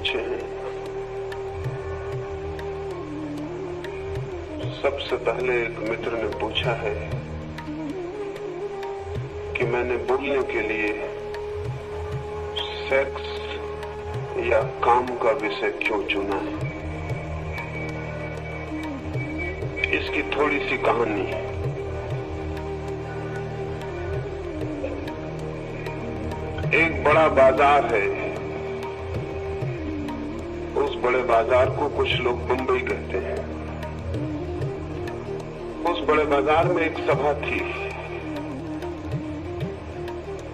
पूछे हैं। सबसे पहले एक मित्र ने पूछा है कि मैंने बोलने के लिए सेक्स या काम का विषय क्यों चुना है। इसकी थोड़ी सी कहानी है। एक बड़ा बाजार है। उस बड़े बाजार को कुछ लोग बंबई कहते हैं। उस बड़े बाजार में एक सभा थी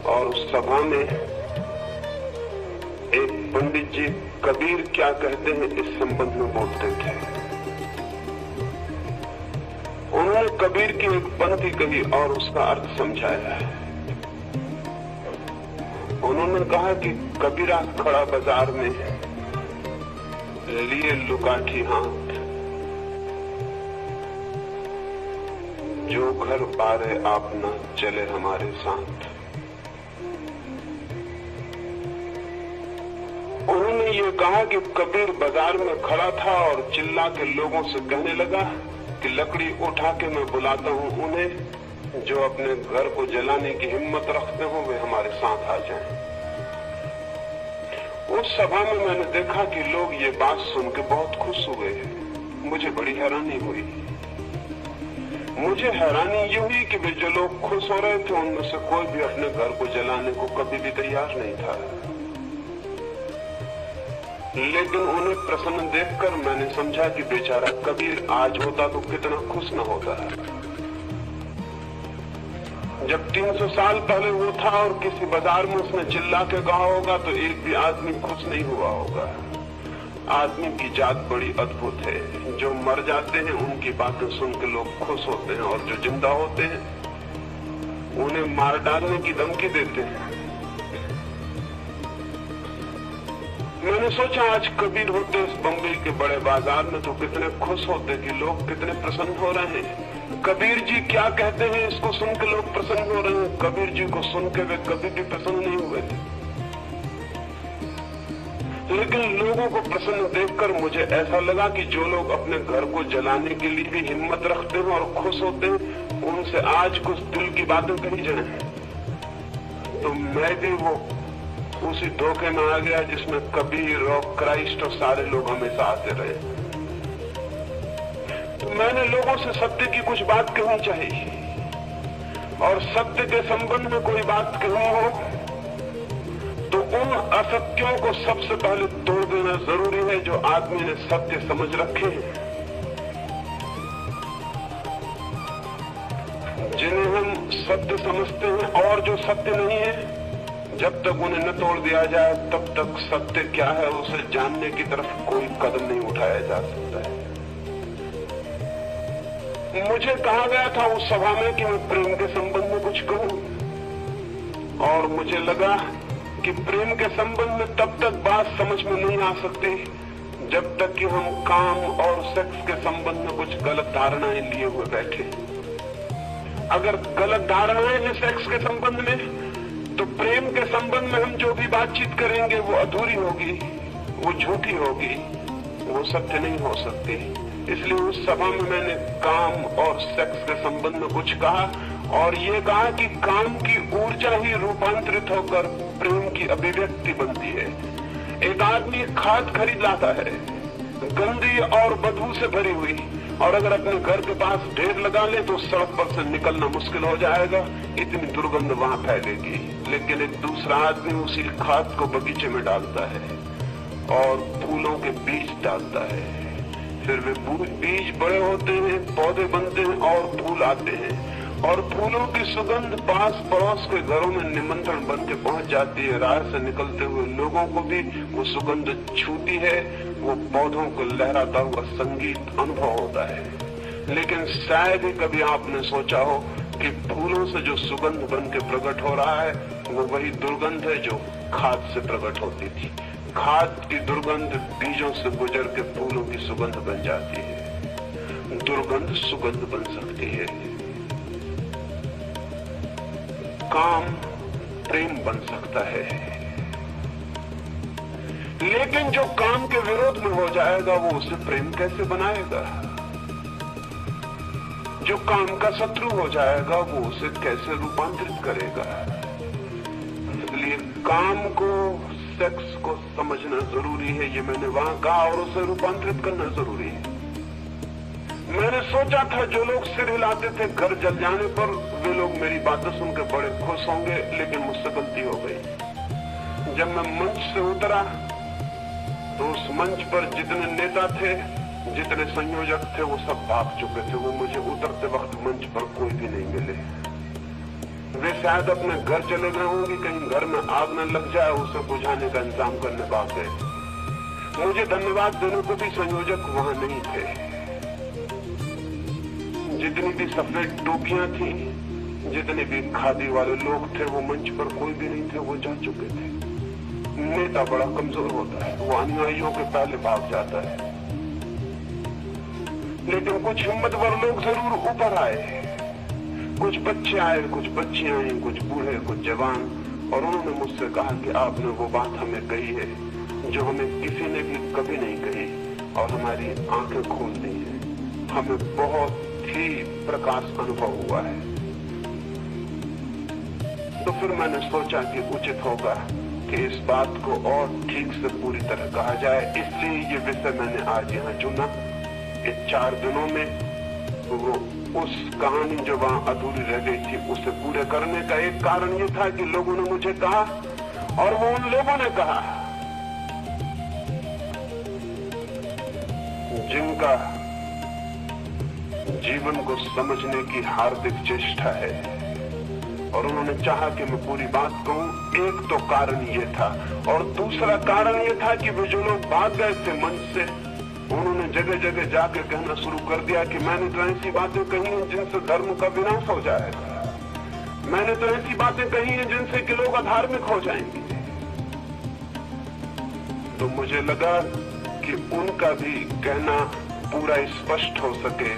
और उस सभा में एक पंडित जी कबीर क्या कहते हैं इस संबंध में बोलते थे। उन्होंने कबीर की एक पंक्ति कही और उसका अर्थ समझाया। उन्होंने कहा कि कबीरा खड़ा बाजार में लिए लुकाठी हाथ, जो घर पारे आप न चले हमारे साथ। उन्होंने ये कहा कि कबीर बाजार में खड़ा था और चिल्ला के लोगों से कहने लगा कि लकड़ी उठा के मैं बुलाता हूं उन्हें जो अपने घर को जलाने की हिम्मत रखते हो, वे हमारे साथ आ जाएं। उस सभा में मैंने देखा कि लोग ये बात सुन के बहुत खुश हुए। मुझे बड़ी हैरानी हुई। मुझे हैरानी ये हुई कि वे जो लोग खुश हो रहे थे उनमें से कोई भी अपने घर को जलाने को कभी भी तैयार नहीं था। लेकिन उन्हें प्रसन्न देखकर मैंने समझा कि बेचारा कबीर आज होता तो कितना खुश न होता। जब 300 साल पहले वो था और किसी बाजार में उसने चिल्ला के कहा होगा तो एक भी आदमी खुश नहीं हुआ होगा। आदमी की जात बड़ी अद्भुत है। जो मर जाते हैं उनकी बातें सुन के लोग खुश होते हैं और जो जिंदा होते हैं उन्हें मार डालने की धमकी देते हैं। मैंने सोचा आज कबीर होते इस बम्बई के बड़े बाजार में तो कितने खुश होते कि लोग कितने प्रसन्न हो रहे हैं। कबीर जी क्या कहते हैं इसको सुन के लोग प्रसन्न हो रहे हैं। कबीर जी को सुन के वे कभी भी प्रसन्न नहीं हुए थे। लेकिन लोगों को प्रसन्न देखकर मुझे ऐसा लगा कि जो लोग अपने घर को जलाने के लिए भी हिम्मत रखते हैं और खुश होते हैं उनसे आज कुछ दिल की बातें कही जाए। तो मैं भी वो उसी धोखे में आ गया जिसमें कबीर और क्राइस्ट और सारे लोग हमेशा आते रहे। तो मैंने लोगों से सत्य की कुछ बात कहनी चाहिए और सत्य के संबंध में कोई बात कहनी हो तो उन असत्यों को सबसे पहले तोड़ देना जरूरी है जो आदमी ने सत्य समझ रखे हैं, जिन्हें हम सत्य समझते हैं। और जो सत्य नहीं है जब तक उन्हें न तोड़ दिया जाए तब तक सत्य क्या है उसे जानने की तरफ कोई कदम नहीं उठाया जा सकता है। मुझे कहा गया था उस सभा में कि मैं प्रेम के संबंध में कुछ कहूं और मुझे लगा कि प्रेम के संबंध में तब तक बात समझ में नहीं आ सकती जब तक कि हम काम और सेक्स के संबंध में कुछ गलत धारणाएं लिए हुए बैठे। अगर गलत धारणाएं हैं सेक्स के संबंध में तो प्रेम के संबंध में हम जो भी बातचीत करेंगे वो अधूरी होगी, वो झूठी होगी, वो सत्य नहीं हो सकती। इसलिए उस सभा में मैंने काम और सेक्स के संबंध में कुछ कहा और ये कहा कि काम की ऊर्जा ही रूपांतरित होकर प्रेम की अभिव्यक्ति बनती है। एक आदमी खाद खरीद लाता है गंदी और बदबू से भरी हुई और अगर अपने घर के पास ढेर लगा ले तो सड़क पर से निकलना मुश्किल हो जाएगा, इतनी दुर्गंध वहां फैलेगी। लेकिन एक दूसरा आदमी उसी खाद को बगीचे में डालता है और फूलों के बीज डालता है। फिर वे बीज बड़े होते हैं, पौधे बनते हैं और फूल आते हैं और फूलों की सुगंध पास पड़ोस के घरों में निमंत्रण बन के पहुंच जाती है। राह से निकलते हुए लोगों को भी वो सुगंध छूती है। वो पौधों को लहराता हुआ संगीत अनुभव होता है। लेकिन शायद ही कभी आपने सोचा हो कि फूलों से जो सुगंध बन के प्रकट हो रहा है वो वही दुर्गंध है जो खाद से प्रकट होती थी। खाद की दुर्गंध बीजों से गुजर के फूलों की सुगंध बन जाती है। दुर्गंध सुगंध बन सकती है। काम प्रेम बन सकता है। लेकिन जो काम के विरोध में हो जाएगा वो उसे प्रेम कैसे बनाएगा? जो काम का शत्रु हो जाएगा वो उसे कैसे रूपांतरित करेगा? इसलिए काम को, सेक्स को समझना जरूरी है, ये मैंने वहां कहा, और उसे रूपांतरित करना जरूरी है। मैंने सोचा था जो लोग सिर हिलाते थे घर जल जाने पर, वे लोग मेरी बातें सुनकर बड़े खुश होंगे, लेकिन मुझसे गलती हो गई। जब मैं मंच से उतरा तो उस मंच पर जितने नेता थे, जितने संयोजक थे, वो सब भाग चुके थे। वो मुझे उतरते वक्त मंच पर कोई भी नहीं मिले। वे शायद अपने घर चले गए होंगे, कहीं घर में आग न लग जाए उसे बुझाने का इंतजाम करने भाग गए। मुझे धन्यवाद देने को भी संयोजक वहां नहीं थे। जितनी भी सफेद टोपियां थी, जितने भी खादी वाले लोग थे, वो मंच पर कोई भी नहीं थे, वो जा चुके थे। नेता बड़ा कमजोर होता है, वो अनुयायियों के पहले भाग जाता है। लेकिन कुछ हिम्मतवर लोग जरूर ऊपर आए। कुछ बच्चे आए, कुछ बच्चियां आई, कुछ बूढ़े, कुछ जवान, और उन्होंने मुझसे कहा कि आपने वो बात हमें कही है जो हमें किसी ने भी कभी नहीं कही, और हमारी आंखें खोल दी है। हमें बहुत ही प्रकाश अनुभव हुआ है। तो फिर मैंने सोचा कि उचित होगा कि इस बात को और ठीक से पूरी तरह कहा जाए। इसलिए ये विषय मैंने आज यहाँ चुना। इस 4 दिनों में वो उस कहानी जो वहां अधूरी रह गई थी उसे पूरे करने का एक कारण ये था कि लोगों ने मुझे कहा, और वो उन लोगों ने कहा जिनका जीवन को समझने की हार्दिक चेष्टा है, और उन्होंने चाहा कि मैं पूरी बात कहूं। एक तो कारण ये था, और दूसरा कारण ये था कि वे जो लोग भाग गए थे मंच से, उन्होंने जगह जगह जाकर कहना शुरू कर दिया कि मैंने तो ऐसी बातें कही हैं जिनसे धर्म का विनाश हो जाएगा। मैंने तो ऐसी बातें कही हैं जिनसे कि लोग अधार्मिक हो जाएंगे। तो मुझे लगा कि उनका भी कहना पूरा स्पष्ट हो सके,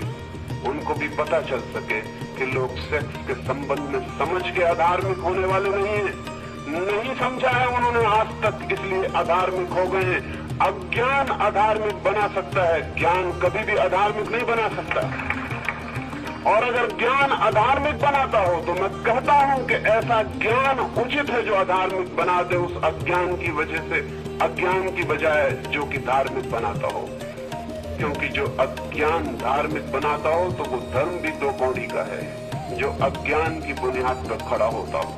उनको भी पता चल सके कि लोग सेक्स के संबंध में समझ के अधार्मिक होने वाले नहीं है। नहीं समझा है उन्होंने आज तक, इसलिए अधार्मिक हो गए हैं। अज्ञान अधार्मिक बना सकता है, ज्ञान कभी भी अधार्मिक नहीं बना सकता। और अगर ज्ञान अधार्मिक बनाता हो तो मैं कहता हूं कि ऐसा ज्ञान उचित है जो अधार्मिक बना दे, उस अज्ञान की वजह से, अज्ञान की बजाय जो कि धार्मिक बनाता हो। क्योंकि जो अज्ञान धार्मिक बनाता हो तो वो धर्म भी 2 कौड़ी का है जो अज्ञान की बुनियाद पर खड़ा होता हो।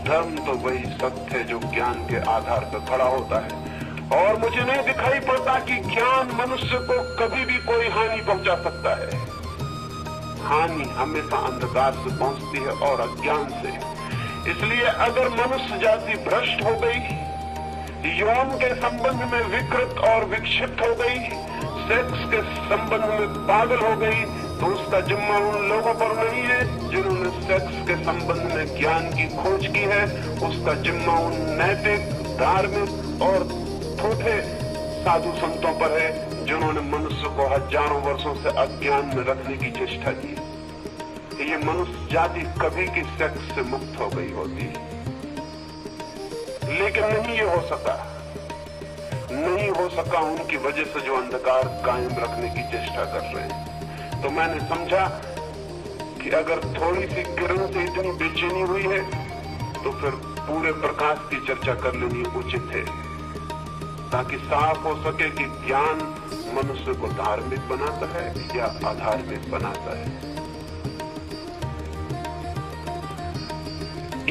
धर्म तो वही सत्य है जो ज्ञान के आधार पर खड़ा होता है। और मुझे नहीं दिखाई पड़ता कि ज्ञान मनुष्य को कभी भी कोई हानि पहुंचा सकता है। हानि हमेशा अंधकार से पहुंचती है और अज्ञान से। इसलिए अगर मनुष्य जाति भ्रष्ट हो गई, यौन के संबंध में विकृत और विक्षिप्त हो गई, सेक्स के संबंध में पागल हो गई, तो उसका जिम्मा उन लोगों पर नहीं है जिन्होंने सेक्स के संबंध में ज्ञान की खोज की है। उसका जिम्मा उन नैतिक, धार्मिक और थोथे साधु संतों पर है जिन्होंने मनुष्य को हजारों वर्षों से अज्ञान में रखने की चेष्टा की। ये मनुष्य जाति कभी की सेक्स से मुक्त हो गई होती, लेकिन नहीं ये हो सका। नहीं हो सका उनकी वजह से जो अंधकार कायम रखने की चेष्टा कर रहे हैं। तो मैंने समझा कि अगर थोड़ी सी किरण से इतनी बेचैनी हुई है तो फिर पूरे प्रकाश की चर्चा कर लेनी उचित है, ताकि साफ हो सके कि ज्ञान मनुष्य को धार्मिक बनाता है या अधार्मिक बनाता है।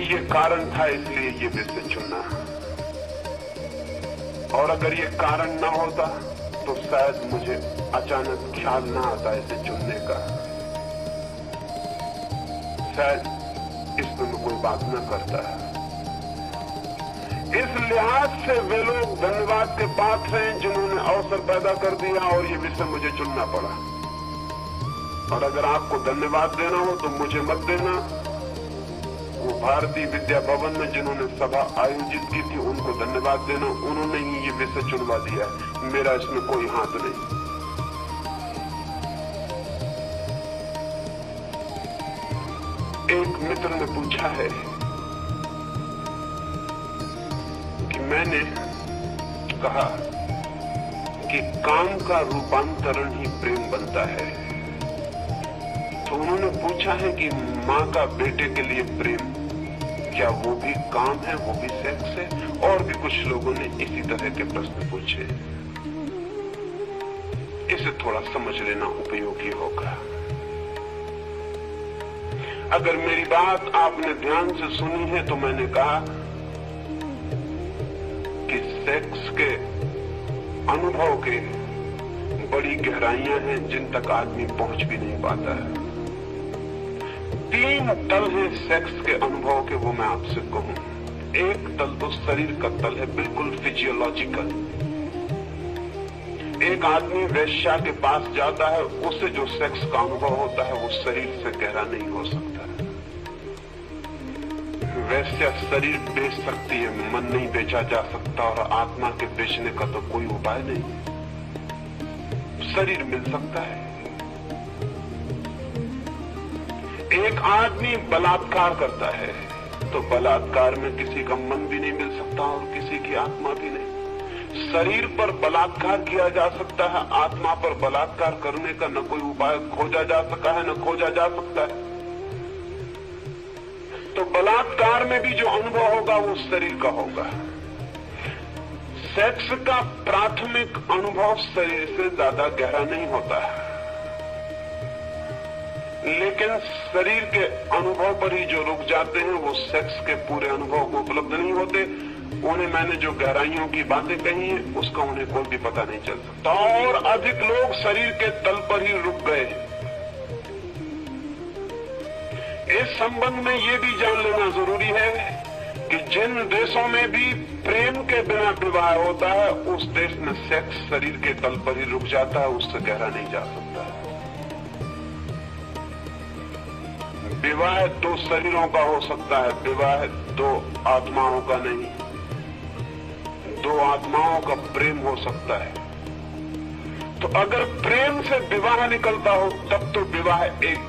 ये कारण था, इसलिए ये विषय चुना। और अगर ये कारण ना होता तो शायद मुझे अचानक ख्याल ना आता इसे चुनने का। शायद इसमें मैं कोई बात न करता। इस लिहाज से वे लोग धन्यवाद के पात्र हैं जिन्होंने अवसर पैदा कर दिया और ये विषय मुझे चुनना पड़ा। और अगर आपको धन्यवाद देना हो तो मुझे मत देना। वो भारतीय विद्या भवन में जिन्होंने सभा आयोजित की थी उनको धन्यवाद देना। उन्होंने ही ये विषय चुनवा दिया, मेरा इसमें कोई हाथ नहीं। एक मित्र ने पूछा है कि मैंने कहा कि काम का रूपांतरण ही प्रेम बनता है, तो उन्होंने पूछा है कि माँ का बेटे के लिए प्रेम क्या वो भी काम है, वो भी सेक्स है? और भी कुछ लोगों ने इसी तरह के प्रश्न पूछे। इसे थोड़ा समझ लेना उपयोगी होगा। अगर मेरी बात आपने ध्यान से सुनी है तो मैंने कहा कि सेक्स के अनुभव के बड़ी गहराइयां हैं जिन तक आदमी पहुंच भी नहीं पाता है। 3 तल है सेक्स के अनुभव के, वो मैं आपसे कहूं। एक तल तो शरीर का तल है, बिल्कुल फिजियोलॉजिकल। एक आदमी वेश्या के पास जाता है, उसे जो सेक्स का अनुभव होता है वो शरीर से गहरा नहीं हो सकता। वैश्या शरीर बेच सकती है, मन नहीं बेचा जा सकता, और आत्मा के बेचने का तो कोई उपाय नहीं। शरीर मिल सकता है। एक आदमी बलात्कार करता है तो बलात्कार में किसी का मन भी नहीं मिल सकता और किसी की आत्मा भी नहीं। शरीर पर बलात्कार किया जा सकता है, आत्मा पर बलात्कार करने का न कोई उपाय खोजा जा सका है, न खोजा जा सकता है। तो बलात्कार में भी जो अनुभव होगा वो शरीर का होगा। सेक्स का प्राथमिक अनुभव शरीर से ज्यादा गहरा नहीं होता है, लेकिन शरीर के अनुभव पर ही जो रुक जाते हैं वो सेक्स के पूरे अनुभव को उपलब्ध नहीं होते। उन्हें मैंने जो गहराइयों की बातें कही है उसका उन्हें कोई भी पता नहीं चल सकता। और अधिक लोग शरीर के तल पर ही रुक गए। इस संबंध में ये भी जान लेना जरूरी है कि जिन देशों में भी प्रेम के बिना विवाह होता है उस देश में सेक्स शरीर के तल पर ही रुक जाता है, उससे गहरा नहीं जा सकता है। विवाह 2 शरीरों का हो सकता है, विवाह 2 आत्माओं का नहीं। 2 आत्माओं का प्रेम हो सकता है। तो अगर प्रेम से विवाह निकलता हो तब तो विवाह एक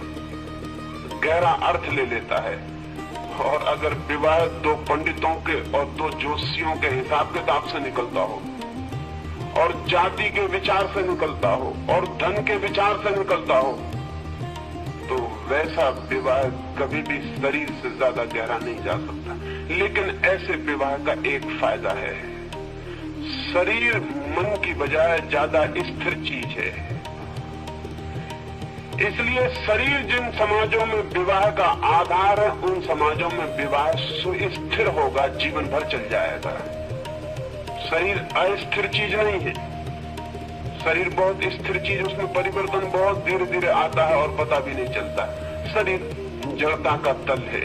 गहरा अर्थ ले लेता है। और अगर विवाह 2 पंडितों के और 2 जोशियों के हिसाब किताब से निकलता हो और जाति के विचार से निकलता हो और धन के विचार से निकलता हो तो वैसा विवाह कभी भी शरीर से ज्यादा गहरा नहीं जा सकता। लेकिन ऐसे विवाह का एक फायदा है, शरीर मन की बजाय ज्यादा स्थिर चीज है। इसलिए शरीर जिन समाजों में विवाह का आधार है उन समाजों में विवाह सुस्थिर होगा, जीवन भर चल जाएगा। शरीर अस्थिर चीज नहीं है, शरीर बहुत स्थिर चीज, उसमें परिवर्तन बहुत धीरे धीरे आता है और पता भी नहीं चलता। शरीर जड़ता का तल है।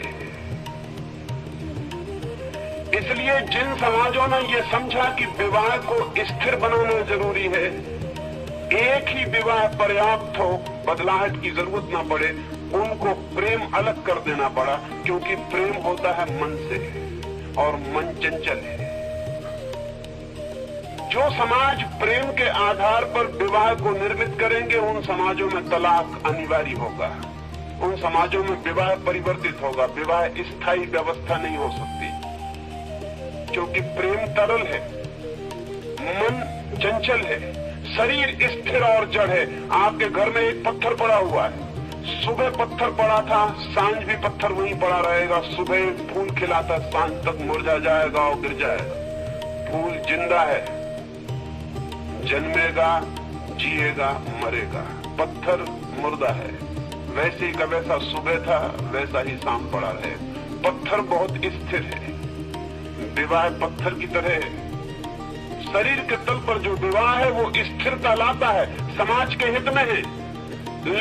इसलिए जिन समाजों ने यह समझा कि विवाह को स्थिर बनाना जरूरी है, एक ही विवाह पर्याप्त हो, बदलाहट की जरूरत ना पड़े, उनको प्रेम अलग कर देना पड़ा। क्योंकि प्रेम होता है मन से और मन चंचल है। जो समाज प्रेम के आधार पर विवाह को निर्मित करेंगे उन समाजों में तलाक अनिवार्य होगा, उन समाजों में विवाह परिवर्तित होगा। विवाह स्थायी व्यवस्था नहीं हो सकती क्योंकि प्रेम तरल है, मन चंचल है, शरीर स्थिर और जड़ है। आपके घर में एक पत्थर पड़ा हुआ है, सुबह पत्थर पड़ा था, सांझ भी पत्थर वहीं पड़ा रहेगा। सुबह फूल खिलाता, सांझ तक मुरझा जाएगा और गिर जाएगा। फूल जिंदा है, जन्मेगा, जिएगा, मरेगा। पत्थर मुर्दा है, वैसे ही का वैसा सुबह था वैसा ही शाम पड़ा रहे। पत्थर बहुत स्थिर है, विवाह पत्थर की तरह है। शरीर के तल पर जो विवाह है वो स्थिरता लाता है, समाज के हित में है,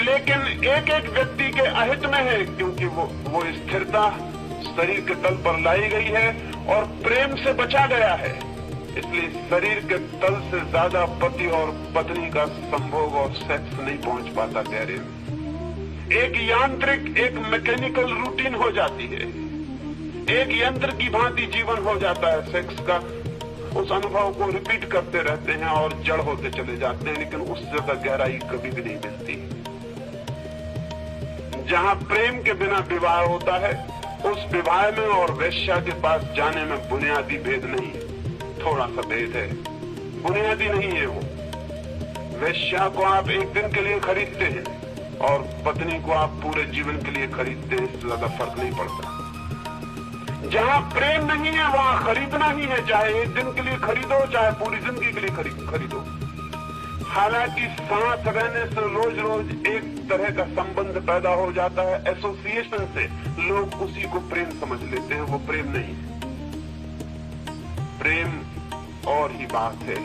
लेकिन एक एक व्यक्ति के अहित में है, क्योंकि वो स्थिरता शरीर के तल पर लाई गई है और प्रेम से बचा गया है। इसलिए शरीर के तल से ज्यादा पति और पत्नी का संभोग और सेक्स नहीं पहुंच पाता गहरे में। एक यांत्रिक, एक मैकेनिकल रूटीन हो जाती है, एक यंत्र की भांति जीवन हो जाता है सेक्स का। उस अनुभव को रिपीट करते रहते हैं और जड़ होते चले जाते हैं, लेकिन उससे ज्यादा गहराई कभी भी नहीं मिलती। जहां प्रेम के बिना विवाह होता है उस विवाह में और वेश्या के पास जाने में बुनियादी भेद नहीं, थोड़ा सा भेद है। बुनियादी नहीं है वो। वेश्या को आप एक दिन के लिए खरीदते हैं और पत्नी को आप पूरे जीवन के लिए खरीदते हैं, इससे ज्यादा फर्क नहीं पड़ता। जहां प्रेम नहीं है वहां खरीदना ही है, चाहे एक दिन के लिए खरीदो चाहे पूरी जिंदगी के लिए खरीदो। हालांकि साथ रहने से रोज रोज एक तरह का संबंध पैदा हो जाता है, एसोसिएशन से लोग उसी को प्रेम समझ लेते हैं, वो प्रेम नहीं है। प्रेम और ही बात है।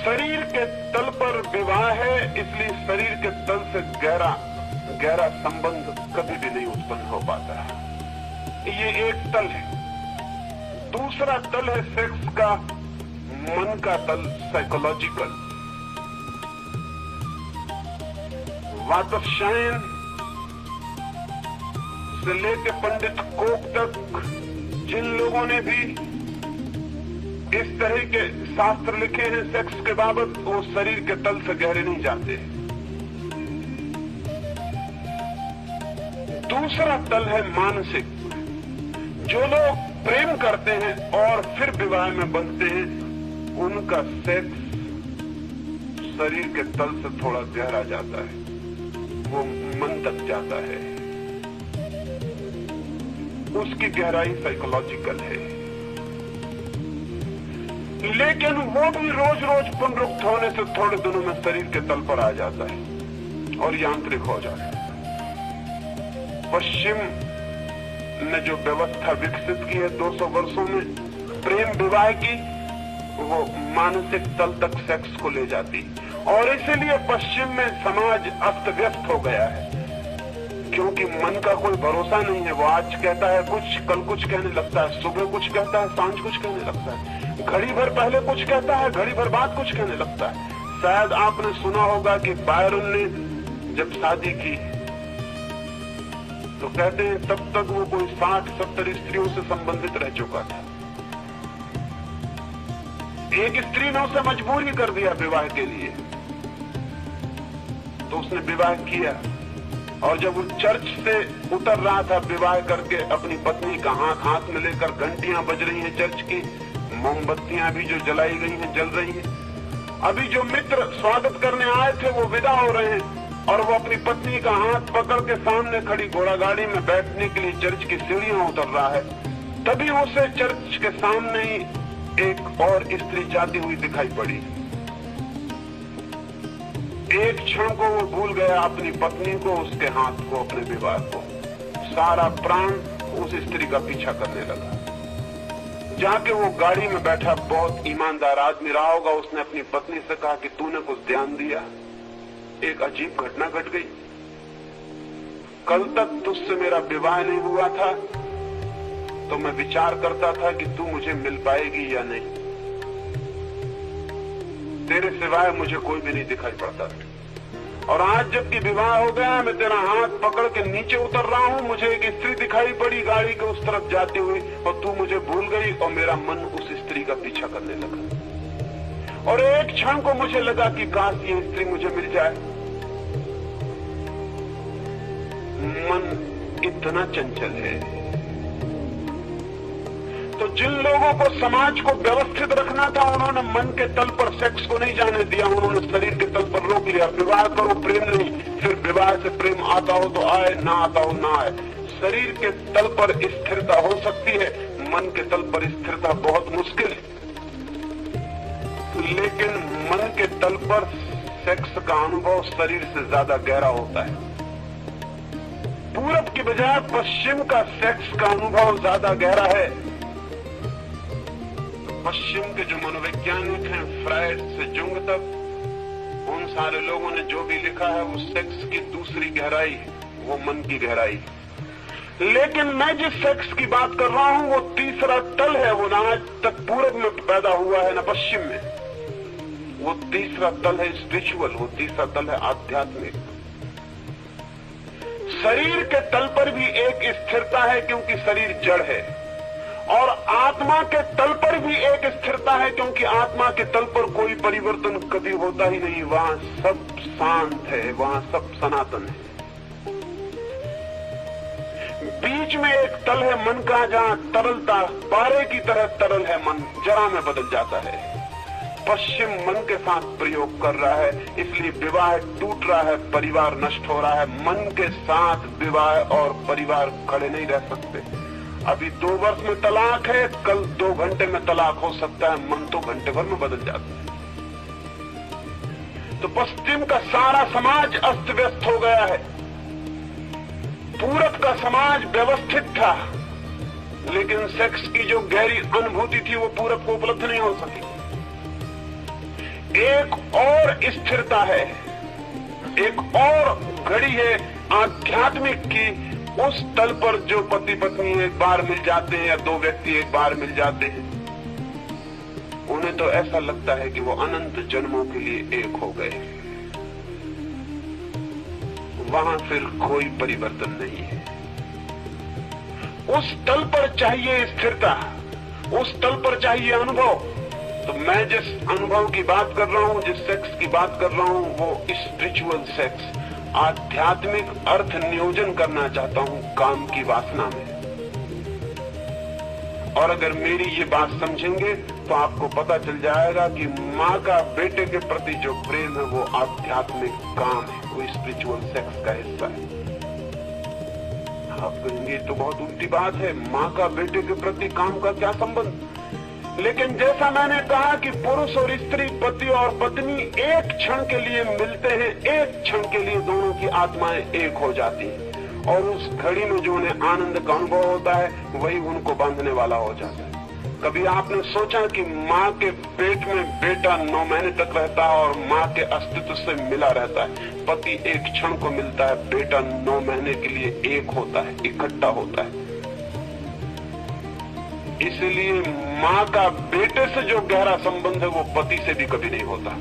शरीर के तल पर विवाह है, इसलिए शरीर के तल से गहरा संबंध कभी भी नहीं उत्पन्न हो पाता। ये एक तल है। दूसरा तल है सेक्स का, मन का तल, साइकोलॉजिकल। वातशायन से लेकर पंडित कोक तक जिन लोगों ने भी इस तरह के शास्त्र लिखे हैं सेक्स के बाबत, वो शरीर के तल से गहरे नहीं जाते। दूसरा तल है मानसिक। जो लोग प्रेम करते हैं और फिर विवाह में बंधते हैं, उनका सेक्स शरीर के तल से थोड़ा गहरा जाता है, वो मन तक जाता है, उसकी गहराई साइकोलॉजिकल है। लेकिन वो भी रोज रोज पुनरुक्त होने से थोड़े दिनों में शरीर के तल पर आ जाता है और यांत्रिक हो जाता है। पश्चिम ने जो व्यवस्था विकसित की है 200 वर्षों में प्रेम विवाह की, वो मानसिक तल तक सेक्स को ले जाती, और इसीलिए पश्चिम में समाज अस्त व्यस्त हो गया है, क्योंकि मन का कोई भरोसा नहीं है। वो आज कहता है कुछ, कल कुछ कहने लगता है, सुबह कुछ कहता है, सांझ कुछ कहने लगता है, घड़ी भर पहले कुछ कहता है, घड़ी भर बाद कुछ कहने लगता है। शायद आपने सुना होगा कि बायरन ने जब शादी की तो कहते हैं तब तक वो कोई 60-70 स्त्रियों से संबंधित रह चुका था। एक स्त्री ने उसे मजबूर ही कर दिया विवाह के लिए, तो उसने विवाह किया। और जब वो चर्च से उतर रहा था विवाह करके, अपनी पत्नी का हाथ में लेकर, घंटियां बज रही हैं चर्च की, मोमबत्तियां भी जो जलाई गई हैं जल रही हैं। अभी जो मित्र स्वागत करने आए थे वो विदा हो रहे हैं, और वो अपनी पत्नी का हाथ पकड़ के सामने खड़ी घोड़ा गाड़ी में बैठने के लिए चर्च की सीढ़ियां उतर रहा है। तभी उसे चर्च के सामने ही एक और स्त्री जाती हुई दिखाई पड़ी। एक क्षण को वो भूल गया अपनी पत्नी को, उसके हाथ को, अपने विवाह को। सारा प्राण उस स्त्री का पीछा करने लगा। जाके वो गाड़ी में बैठा बहुत ईमानदार आदमी रहा होगा, उसने अपनी पत्नी से कहा कि तूने कुछ ध्यान दिया, एक अजीब घटना घट गई। कल तक तुझसे मेरा विवाह नहीं हुआ था तो मैं विचार करता था कि तू मुझे मिल पाएगी या नहीं, तेरे सिवाय मुझे कोई भी नहीं दिखाई पड़ता। और आज जबकि विवाह हो गया, मैं तेरा हाथ पकड़ के नीचे उतर रहा हूं, मुझे एक स्त्री दिखाई पड़ी गाड़ी के उस तरफ जाती हुई, और तू मुझे भूल गई, और मेरा मन उस स्त्री का पीछा करने लगा। और एक क्षण को मुझे लगा कि काश ये स्त्री मुझे मिल जाए। मन इतना चंचल है। तो जिन लोगों को समाज को व्यवस्थित रखना था, उन्होंने मन के तल पर सेक्स को नहीं जाने दिया, उन्होंने शरीर के तल पर रोक लिया। विवाह करो, प्रेम नहीं, फिर विवाह से प्रेम आता हो तो आए, ना आता हो ना आए। शरीर के तल पर स्थिरता हो सकती है, मन के तल पर स्थिरता बहुत मुश्किल है। लेकिन मन के तल पर सेक्स का अनुभव शरीर से ज्यादा गहरा होता है। पूरब की बजाय पश्चिम का सेक्स का अनुभव ज्यादा गहरा है। पश्चिम के जो मनोवैज्ञानिक हैं, फ्रायड से जुंग तक, उन सारे लोगों ने जो भी लिखा है वो सेक्स की दूसरी गहराई, वो मन की गहराई। लेकिन मैं जिस सेक्स की बात कर रहा हूं वो तीसरा तल है, वो ना आज तक पूरब में पैदा हुआ है ना पश्चिम में। वो तीसरा तल है स्पिरिचुअल, वो तीसरा तल है आध्यात्मिक। शरीर के तल पर भी एक स्थिरता है क्योंकि शरीर जड़ है, और आत्मा के तल पर भी एक स्थिरता है क्योंकि आत्मा के तल पर कोई परिवर्तन कभी होता ही नहीं। वहां सब शांत है, वहां सब सनातन है। बीच में एक तल है मन का, जहां तरलता पारे की तरह तरल है मन, जरा में बदल जाता है। पश्चिम मन के साथ प्रयोग कर रहा है, इसलिए विवाह टूट रहा है, परिवार नष्ट हो रहा है। मन के साथ विवाह और परिवार खड़े नहीं रह सकते। अभी 2 वर्ष में तलाक है, कल 2 घंटे में तलाक हो सकता है, मन तो घंटे भर में बदल जाता है। तो पश्चिम का सारा समाज अस्त व्यस्त हो गया है। पूरब का समाज व्यवस्थित था, लेकिन सेक्स की जो गहरी अनुभूति थी वो पूरब को उपलब्ध नहीं हो सकी। एक और स्थिरता है, एक और घड़ी है आध्यात्मिक की, उस तल पर जो पति पत्नी एक बार मिल जाते हैं या 2 व्यक्ति एक बार मिल जाते हैं, उन्हें तो ऐसा लगता है कि वो अनंत जन्मों के लिए एक हो गए। वहां फिर कोई परिवर्तन नहीं है। उस तल पर चाहिए स्थिरता, उस तल पर चाहिए अनुभव। तो मैं जिस अनुभव की बात कर रहा हूं, जिस सेक्स की बात कर रहा हूं, वो स्पिरिचुअल सेक्स, आध्यात्मिक अर्थ नियोजन करना चाहता हूं काम की वासना में। और अगर मेरी ये बात समझेंगे तो आपको पता चल जाएगा कि माँ का बेटे के प्रति जो प्रेम है वो आध्यात्मिक काम है, वो स्पिरिचुअल सेक्स का हिस्सा है। आप कहेंगे तो बहुत उल्टी बात है, माँ का बेटे के प्रति काम का क्या संबंध? लेकिन जैसा मैंने कहा कि पुरुष और स्त्री, पति और पत्नी एक क्षण के लिए मिलते हैं, एक क्षण के लिए दोनों की आत्माएं एक हो जाती हैं, और उस घड़ी में जो उन्हें आनंद का अनुभव होता है वही उनको बांधने वाला हो जाता है। कभी आपने सोचा कि माँ के पेट में बेटा 9 महीने तक रहता है और माँ के अस्तित्व से मिला रहता है? पति एक क्षण को मिलता है, बेटा 9 महीने के लिए एक होता है, इकट्ठा होता है। इसलिए माँ का बेटे से जो गहरा संबंध है वो पति से भी कभी नहीं होता,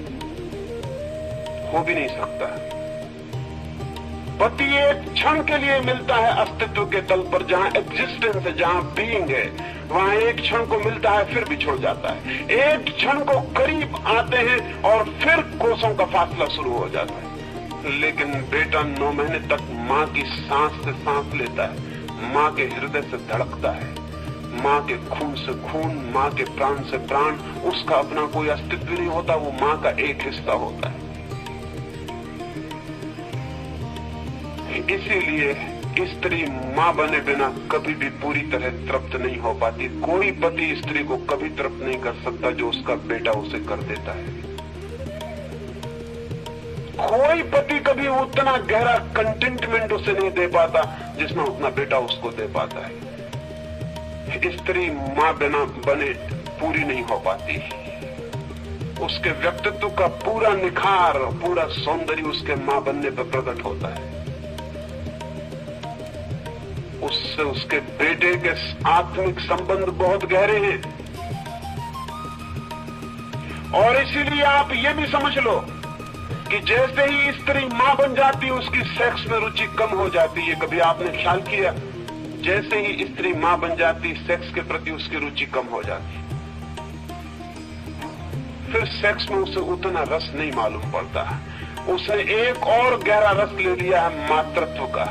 हो भी नहीं सकता। पति एक क्षण के लिए मिलता है अस्तित्व के तल पर, जहां एग्जिस्टेंस है, जहां बीइंग है, वहां एक क्षण को मिलता है फिर बिछड़ जाता है। एक क्षण को करीब आते हैं और फिर कोसों का फासला शुरू हो जाता है। लेकिन बेटा 9 महीने तक माँ की सांस से सांस लेता है, माँ के हृदय से धड़कता है, माँ के खून से खून, माँ के प्राण से प्राण। उसका अपना कोई अस्तित्व नहीं होता, वो माँ का एक हिस्सा होता है। इसीलिए स्त्री माँ बने बिना कभी भी पूरी तरह तृप्त नहीं हो पाती। कोई पति स्त्री को कभी तृप्त नहीं कर सकता जो उसका बेटा उसे कर देता है। कोई पति कभी उतना गहरा कंटेंटमेंट उसे नहीं दे पाता जितना उतना बेटा उसको दे पाता है। स्त्री माँ बिना बने पूरी नहीं हो पाती। उसके व्यक्तित्व का पूरा निखार, पूरा सौंदर्य उसके माँ बनने पर प्रकट होता है। उससे उसके बेटे के आत्मिक संबंध बहुत गहरे हैं। और इसीलिए आप ये भी समझ लो कि जैसे ही स्त्री मां बन जाती है उसकी सेक्स में रुचि कम हो जाती है। कभी आपने ख्याल किया? जैसे ही स्त्री मां बन जाती सेक्स के प्रति उसकी रुचि कम हो जाती है। फिर सेक्स में उसे उतना रस नहीं मालूम पड़ता। उसने एक और गहरा रस ले लिया है मातृत्व का।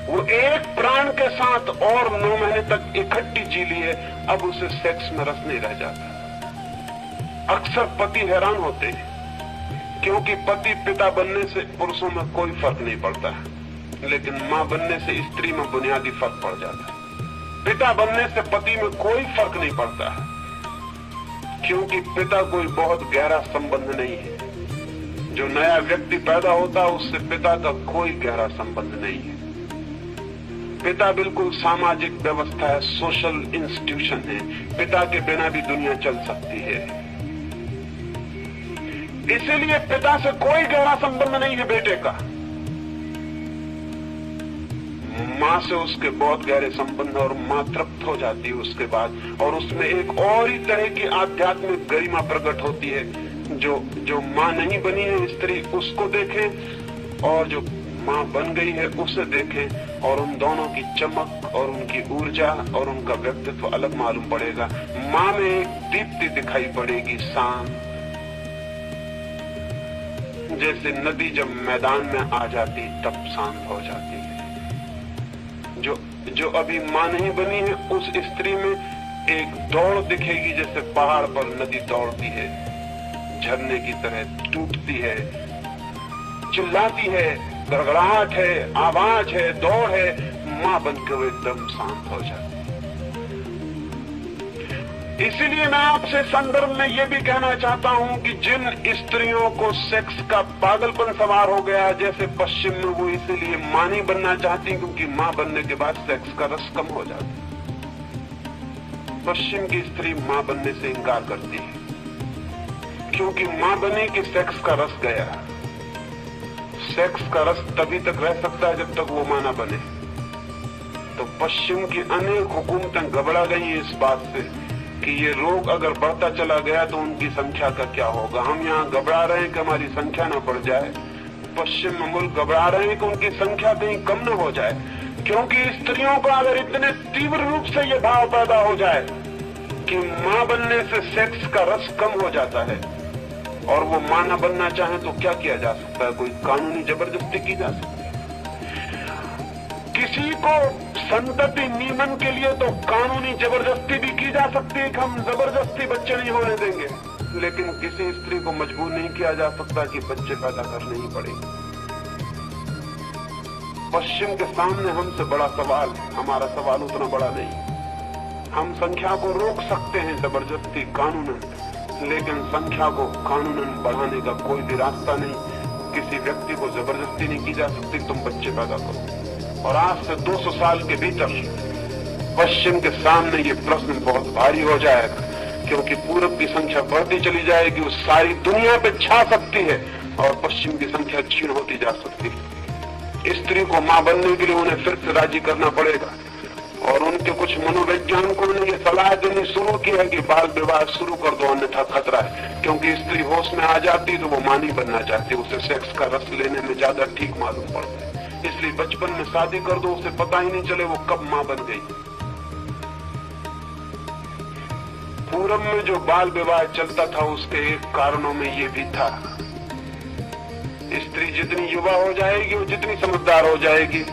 वो एक प्राण के साथ और 9 महीने तक इकट्ठी जी लिए, अब उसे सेक्स में रस नहीं रह जाता। अक्सर पति हैरान होते हैं क्योंकि पति पिता बनने से पुरुषों में कोई फर्क नहीं पड़ता, लेकिन मां बनने से स्त्री में बुनियादी फर्क पड़ जाता है। पिता बनने से पति में कोई फर्क नहीं पड़ता क्योंकि पिता कोई बहुत गहरा संबंध नहीं है। जो नया व्यक्ति पैदा होता है उससे पिता का कोई गहरा संबंध नहीं है। पिता बिल्कुल सामाजिक व्यवस्था है, सोशल इंस्टीट्यूशन है। पिता के बिना भी दुनिया चल सकती है। इसीलिए पिता से कोई गहरा संबंध नहीं है बेटे का। मां से उसके बहुत गहरे संबंध, और मां तृप्त हो जाती है उसके बाद, और उसमें एक और ही तरह की आध्यात्मिक गरिमा प्रकट होती है। जो मां नहीं बनी है स्त्री उसको देखें, और जो मां बन गई है उसे देखें, और उन दोनों की चमक और उनकी ऊर्जा और उनका व्यक्तित्व अलग मालूम पड़ेगा। मां में एक दीप्ति दिखाई पड़ेगी, शांत, जैसे नदी जब मैदान में आ जाती तब शांत हो जाती है। जो जो अभी मां नहीं बनी है, उस स्त्री में एक दौड़ दिखेगी, जैसे पहाड़ पर नदी दौड़ती है, झरने की तरह टूटती है, चिल्लाती है, गड़गड़ाहट है, आवाज है, दौड़ है। मां बनकर वो एकदम शांत हो जाती है। इसीलिए मैं आपसे संदर्भ में यह भी कहना चाहता हूं कि जिन स्त्रियों को सेक्स का पागलपन सवार हो गया, जैसे पश्चिम में, वो इसीलिए मां नहीं बनना चाहती क्योंकि मां बनने के बाद सेक्स का रस कम हो जाता है। पश्चिम की स्त्री मां बनने से इंकार करती है क्योंकि मां बने कि सेक्स का रस गया। सेक्स का रस तभी तक रह सकता है जब तक वो मां ना बने। तो पश्चिम की अनेक हुकूमतें घबरा गई इस बात से कि ये रोग अगर बढ़ता चला गया तो उनकी संख्या का क्या होगा। हम यहाँ घबरा रहे हैं कि हमारी संख्या न बढ़ जाए, पश्चिम में मुल्क घबरा रहे हैं कि उनकी संख्या कहीं कम न हो जाए, क्योंकि स्त्रियों का अगर इतने तीव्र रूप से ये भाव पैदा हो जाए कि मां बनने से सेक्स का रस कम हो जाता है और वो मां न बनना चाहे तो क्या किया जा सकता है? कोई कानूनी जबरदस्ती की जा सकती है। किसी को संतति नियमन के लिए तो कानूनी जबरदस्ती भी की जा सकती है कि हम जबरदस्ती बच्चे नहीं होने देंगे, लेकिन किसी स्त्री को मजबूर नहीं किया जा सकता कि बच्चे पैदा करने ही पड़ेंगे। पश्चिम के सामने हमसे बड़ा सवाल, हमारा सवाल उतना बड़ा नहीं। हम संख्या को रोक सकते हैं जबरदस्ती कानूनन, लेकिन संख्या को कानूनन बढ़ाने का कोई भी रास्ता नहीं। किसी व्यक्ति को जबरदस्ती नहीं की जा सकती तुम बच्चे पैदा करो। और आज से 200 साल के भीतर पश्चिम के सामने ये प्रश्न बहुत भारी हो जाएगा, क्योंकि पूरब की संख्या बढ़ती चली जाएगी, वो सारी दुनिया पे छा सकती है और पश्चिम की संख्या क्षीण होती जा सकती है। स्त्री को मां बनने के लिए उन्हें फिर से राजी करना पड़ेगा और उनके कुछ मनोवैज्ञानिकों ने ये सलाह देनी शुरू की है कि बाल विवाह शुरू कर दो, अन्यथा खतरा है। क्योंकि स्त्री होश में आ जाती तो वो मां नहीं बनना चाहती, उसे सेक्स का रस लेने में ज्यादा ठीक मालूम पड़ता है। इसलिए बचपन में शादी कर दो, उसे पता ही नहीं चले वो कब मां बन गई। पूरब में जो बाल विवाह चलता था उसके एक कारणों में ये भी था। स्त्री जितनी युवा हो जाएगी, वो जितनी समझदार हो जाएगी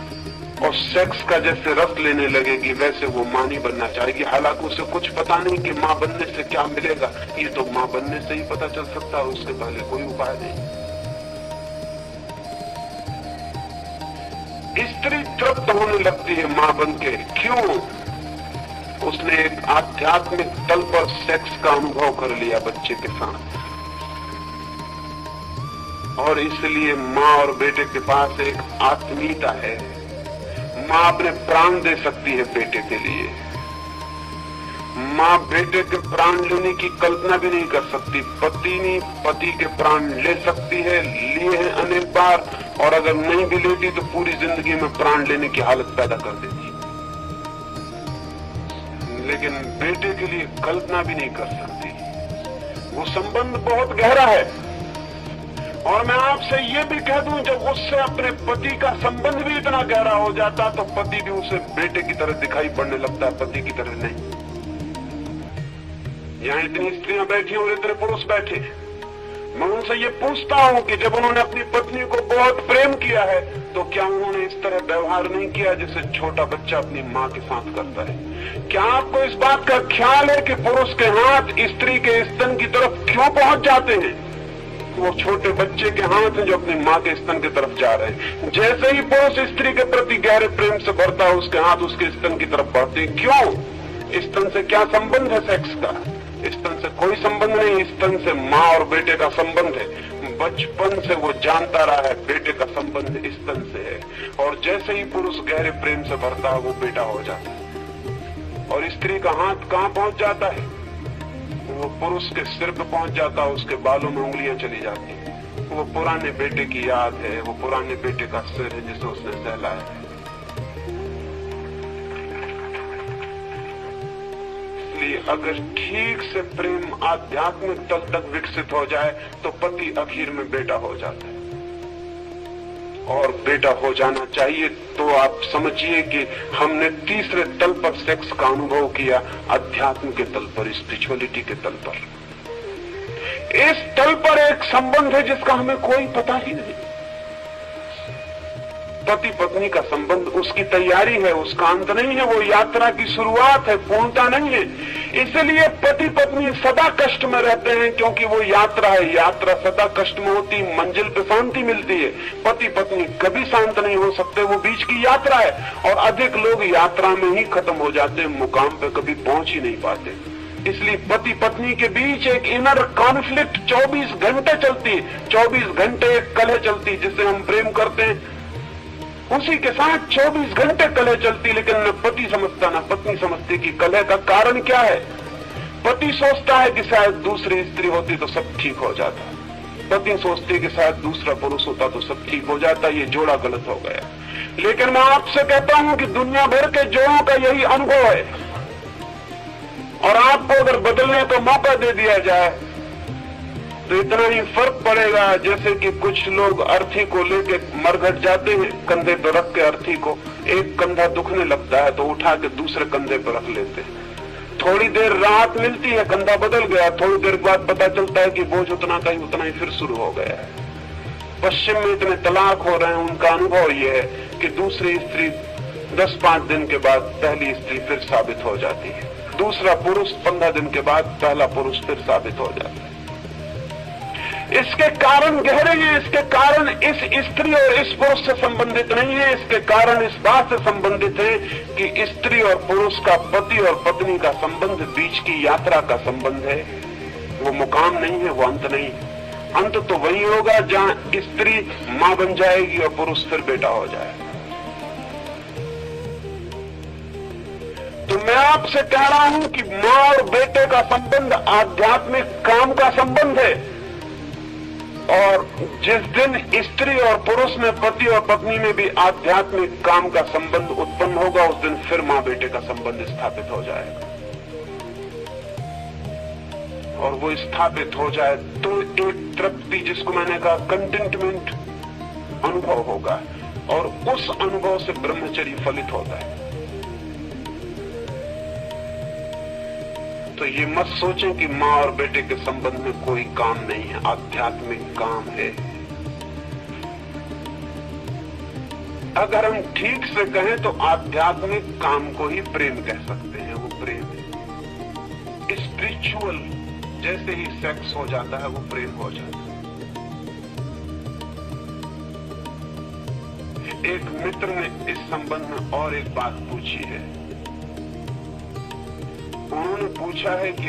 और सेक्स का जैसे रस लेने लगेगी, वैसे वो मां नहीं बनना चाहेगी। हालांकि उसे कुछ पता नहीं कि मां बनने से क्या मिलेगा, ये तो मां बनने से ही पता चल सकता है, उसके पहले कोई उपाय नहीं। स्त्री तृप्त होने लगती है मां बनके, क्यों? उसने एक आध्यात्मिक तल पर सेक्स का अनुभव कर लिया बच्चे के साथ, और इसलिए मां और बेटे के पास एक आत्मीयता है। मां अपने प्राण दे सकती है बेटे के लिए। मां बेटे के प्राण लेने की कल्पना भी नहीं कर सकती। पत्नी पति के प्राण ले सकती है, लिए हैं अनेक बार, और अगर नहीं भी लेती तो पूरी जिंदगी में प्राण लेने की हालत पैदा कर देती। लेकिन बेटे के लिए कल्पना भी नहीं कर सकती। वो संबंध बहुत गहरा है। और मैं आपसे ये भी कह दूं, जब उससे अपने पति का संबंध भी इतना गहरा हो जाता तो पति भी उसे बेटे की तरह दिखाई पड़ने लगता है, पति की तरह नहीं। यहाँ इतनी स्त्रियां बैठी और इतने पुरुष बैठे, मैं उनसे ये पूछता हूं कि जब उन्होंने अपनी पत्नी को बहुत प्रेम किया है तो क्या उन्होंने इस तरह व्यवहार नहीं किया जैसे छोटा बच्चा अपनी मां के साथ करता है? क्या आपको इस बात का ख्याल है कि पुरुष के हाथ स्त्री के स्तन की तरफ क्यों पहुंच जाते हैं? वो छोटे बच्चे के हाथ हैं जो अपनी मां के स्तन की तरफ जा रहे हैं। जैसे ही पुरुष स्त्री के प्रति गहरे प्रेम से भरता है, उसके हाथ उसके स्तन की तरफ बढ़ते हैं। क्यों? स्तन से क्या संबंध है सेक्स का? स्तन से कोई संबंध नहीं। स्तन से मां और बेटे का संबंध है। बचपन से वो जानता रहा है बेटे का संबंध स्तन से है, और जैसे ही पुरुष गहरे प्रेम से भरता है वो बेटा हो जाता है। और स्त्री का हाथ कहां पहुंच जाता है? वो पुरुष के सिर पे पहुंच जाता है, उसके बालों में उंगलियां चली जाती है। वो पुराने बेटे की याद है, वो पुराने बेटे का सिर है जिसे उसने सहलाया है। इसलिए अगर ठीक से प्रेम आध्यात्मिक तल तक विकसित हो जाए तो पति आखिर में बेटा हो जाता है, और बेटा हो जाना चाहिए। तो आप समझिए कि हमने तीसरे तल पर सेक्स का अनुभव किया, अध्यात्म के तल पर, स्पिरिचुअलिटी के तल पर। इस तल पर एक संबंध है जिसका हमें कोई पता ही नहीं। पति पत्नी का संबंध उसकी तैयारी है, उसका अंत नहीं है, वो यात्रा की शुरुआत है, पूर्णता नहीं है। इसलिए पति पत्नी सदा कष्ट में रहते हैं, क्योंकि वो यात्रा है। यात्रा सदा कष्ट में होती, मंजिल पे शांति मिलती है। पति पत्नी कभी शांत नहीं हो सकते, वो बीच की यात्रा है। और अधिक लोग यात्रा में ही खत्म हो जाते हैं, मुकाम पे कभी पहुंच ही नहीं पाते। इसलिए पति पत्नी के बीच एक इनर कॉन्फ्लिक्ट 24 घंटे चलती है। 24 घंटे एक कलह चलती, जिससे हम प्रेम करते हैं उसी के साथ 24 घंटे कलह चलती। लेकिन न पति समझता न पत्नी समझती कि कलह का कारण क्या है। पति सोचता है कि शायद दूसरी स्त्री होती तो सब ठीक हो जाता, पत्नी सोचती कि शायद दूसरा पुरुष होता तो सब ठीक हो जाता। ये जोड़ा गलत हो गया। लेकिन मैं आपसे कहता हूं कि दुनिया भर के जोड़ों का यही अनुभव है। और आपको अगर बदलने का मौका दे दिया जाए तो इतना ही फर्क पड़ेगा, जैसे कि कुछ लोग अर्थी को लेके मरघट जाते हैं, कंधे पर रख के अर्थी को, एक कंधा दुखने लगता है तो उठा के दूसरे कंधे पर रख लेते हैं। थोड़ी देर राहत मिलती है, कंधा बदल गया, थोड़ी देर बाद पता चलता है कि बोझ उतना का ही उतना ही फिर शुरू हो गया है। पश्चिम में इतने तलाक हो रहे हैं, उनका अनुभव यह है कि दूसरी स्त्री 10-5 दिन के बाद पहली स्त्री फिर साबित हो जाती है, दूसरा पुरुष 15 दिन के बाद पहला पुरुष फिर साबित हो जाता है। इसके कारण गहरे हैं। इसके कारण इस स्त्री और इस पुरुष से संबंधित नहीं है। इसके कारण इस बात से संबंधित है कि स्त्री और पुरुष का, पति और पत्नी का संबंध बीच की यात्रा का संबंध है। वो मुकाम नहीं है, वो अंत नहीं है। अंत तो वही होगा जहां स्त्री मां बन जाएगी और पुरुष फिर बेटा हो जाएगा। तो मैं आपसे कह रहा हूं कि मां और बेटे का संबंध आध्यात्मिक काम का संबंध है। और जिस दिन स्त्री और पुरुष में, पति और पत्नी में भी आध्यात्मिक काम का संबंध उत्पन्न होगा, उस दिन फिर मां बेटे का संबंध स्थापित हो जाएगा। और वो स्थापित हो जाए तो एक तृप्ति, जिसको मैंने कहा कंटेंटमेंट, अनुभव होगा। और उस अनुभव से ब्रह्मचर्य फलित होता है। तो ये मत सोचें कि मां और बेटे के संबंध में कोई काम नहीं है, आध्यात्मिक काम है। अगर हम ठीक से कहें तो आध्यात्मिक काम को ही प्रेम कह सकते हैं। वो प्रेम है स्पिरिचुअल, जैसे ही सेक्स हो जाता है वो प्रेम हो जाता है। एक मित्र ने इस संबंध में और एक बात पूछी है। उन्होंने पूछा है कि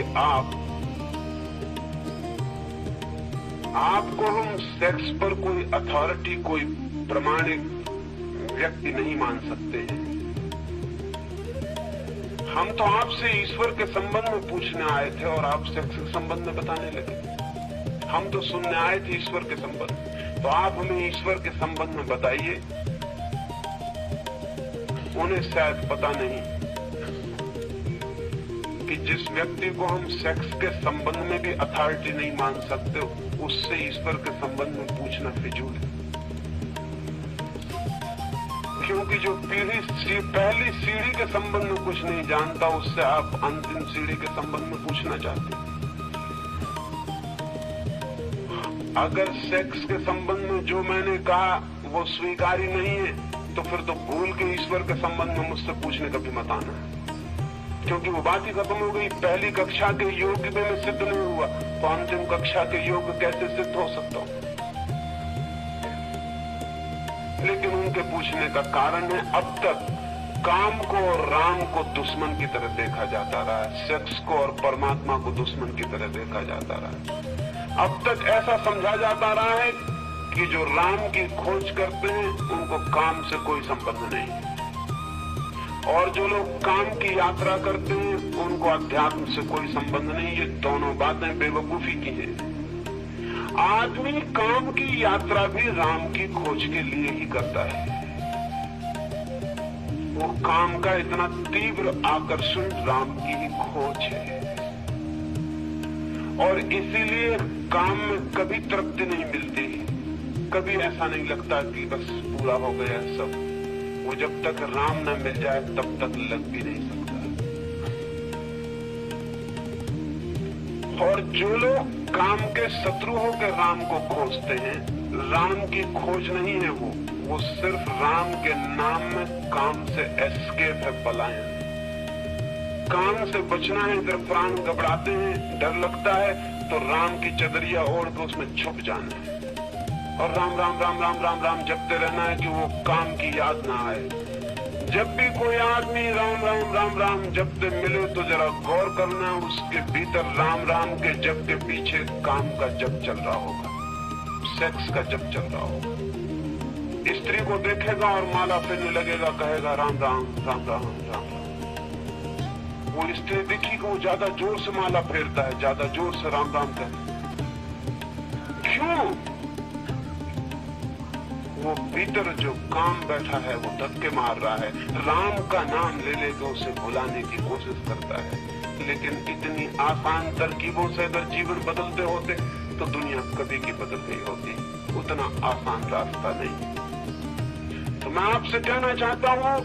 आपको हम सेक्स पर कोई अथॉरिटी, कोई प्रमाणिक व्यक्ति नहीं मान सकते हैं। हम तो आपसे ईश्वर के संबंध में पूछने आए थे और आप सेक्स के संबंध में बताने लगे। हम तो सुनने आए थे ईश्वर के संबंध, तो आप हमें ईश्वर के संबंध में बताइए। उन्हें शायद पता नहीं कि जिस व्यक्ति को हम सेक्स के संबंध में भी अथॉरिटी नहीं मान सकते, उससे ईश्वर के संबंध में पूछना फिजूल है। क्योंकि जो पहली सीढ़ी के संबंध में कुछ नहीं जानता, उससे आप अंतिम सीढ़ी के संबंध में पूछना चाहते हैं। अगर सेक्स के संबंध में जो मैंने कहा वो स्वीकारी नहीं है, तो फिर तो भूल के ईश्वर के संबंध में मुझसे पूछने का भी मत आना, क्योंकि वो बात ही खत्म हो गई। पहली कक्षा के योग में सिद्ध नहीं हुआ, तो अंतिम कक्षा के योग कैसे सिद्ध हो सकता हूं? लेकिन उनके पूछने का कारण है, अब तक काम को और राम को दुश्मन की तरह देखा जाता रहा है, सेक्स को और परमात्मा को दुश्मन की तरह देखा जाता रहा है। अब तक ऐसा समझा जाता रहा है कि जो राम की खोज करते हैं उनको काम से कोई संबंध नहीं, और जो लोग काम की यात्रा करते हैं उनको अध्यात्म से कोई संबंध नहीं। ये दोनों बातें बेवकूफी की हैं। आदमी काम की यात्रा भी राम की खोज के लिए ही करता है। वो काम का इतना तीव्र आकर्षण राम की ही खोज है, और इसीलिए काम में कभी तृप्ति नहीं मिलती। कभी ऐसा नहीं लगता कि बस पूरा हो गया सब। वो जब तक राम न मिल जाए तब तक लग भी नहीं सकता। और जो लोग काम के शत्रु होकर राम को खोजते हैं। राम की खोज नहीं है वो सिर्फ राम के नाम में काम से एस्केप है, पलायन। काम से बचना है, अगर प्राण घबराते हैं, डर लगता है, तो राम की चदरिया ओढ़ के उसमें छुप जाना है और राम राम राम राम राम राम जपते रहना है कि वो काम की याद ना आए। जब भी कोई आदमी राम राम राम राम जपते मिले तो जरा गौर करना, उसके भीतर राम राम के जप के पीछे काम का जप चल रहा होगा, सेक्स का जप चल रहा होगा। स्त्री को देखेगा और माला फेरने लगेगा, कहेगा राम राम राम राम राम राम। वो स्त्री दिखी को ज्यादा जोर से माला फेरता है, ज्यादा जोर से राम राम कहता। क्यों? वो भीतर जो काम बैठा है वो धक्के मार रहा है, राम का नाम ले लेकर उसे भुलाने की कोशिश करता है। लेकिन इतनी आसान तरकीबों से अगर जीवन बदलते होते तो दुनिया कभी की बदल गई होती। उतना आसान रास्ता नहीं। तो मैं आपसे कहना चाहता हूं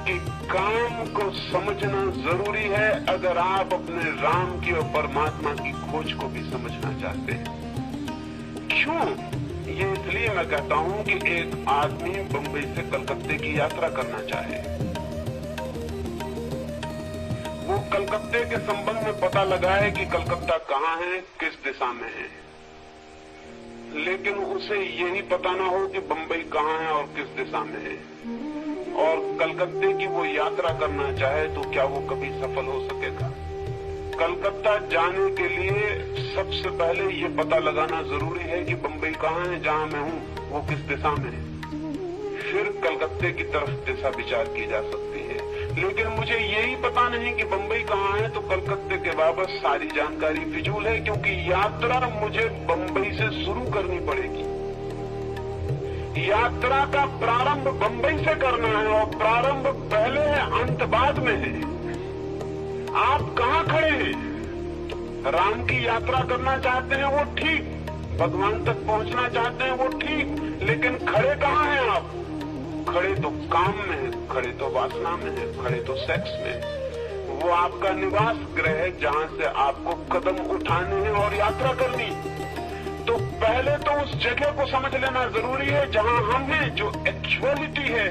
कि काम को समझना जरूरी है अगर आप अपने राम की और परमात्मा की खोज को भी समझना चाहते हैं। क्यों? ये इसलिए मैं कहता हूं कि एक आदमी बंबई से कलकत्ते की यात्रा करना चाहे, वो कलकत्ते के संबंध में पता लगाए कि कलकत्ता कहाँ है, किस दिशा में है, लेकिन उसे यही पता ना हो कि बंबई कहाँ है और किस दिशा में है। और कलकत्ते की वो यात्रा करना चाहे तो क्या वो कभी सफल हो सकेगा? कलकत्ता जाने के लिए सबसे पहले ये पता लगाना जरूरी है कि बंबई कहाँ है, जहाँ मैं हूँ वो किस दिशा में है। फिर कलकत्ते की तरफ दिशा विचार की जा सकती है। लेकिन मुझे यही पता नहीं कि बंबई कहाँ है तो कलकत्ते के बाबत सारी जानकारी फिजूल है, क्योंकि यात्रा मुझे बंबई से शुरू करनी पड़ेगी। यात्रा का प्रारंभ बंबई से करना है और प्रारंभ पहले है, अंत बाद में है। आप कहाँ खड़े हैं? राम की यात्रा करना चाहते हैं वो ठीक, भगवान तक पहुंचना चाहते हैं वो ठीक, लेकिन खड़े कहाँ हैं आप? खड़े तो काम में है, खड़े तो वासना में है, खड़े तो सेक्स में। वो आपका निवास गृह है जहाँ से आपको कदम उठाने हैं और यात्रा करनी। तो पहले तो उस जगह को समझ लेना जरूरी है जहाँ हम हैं, जो एक्चुअलिटी है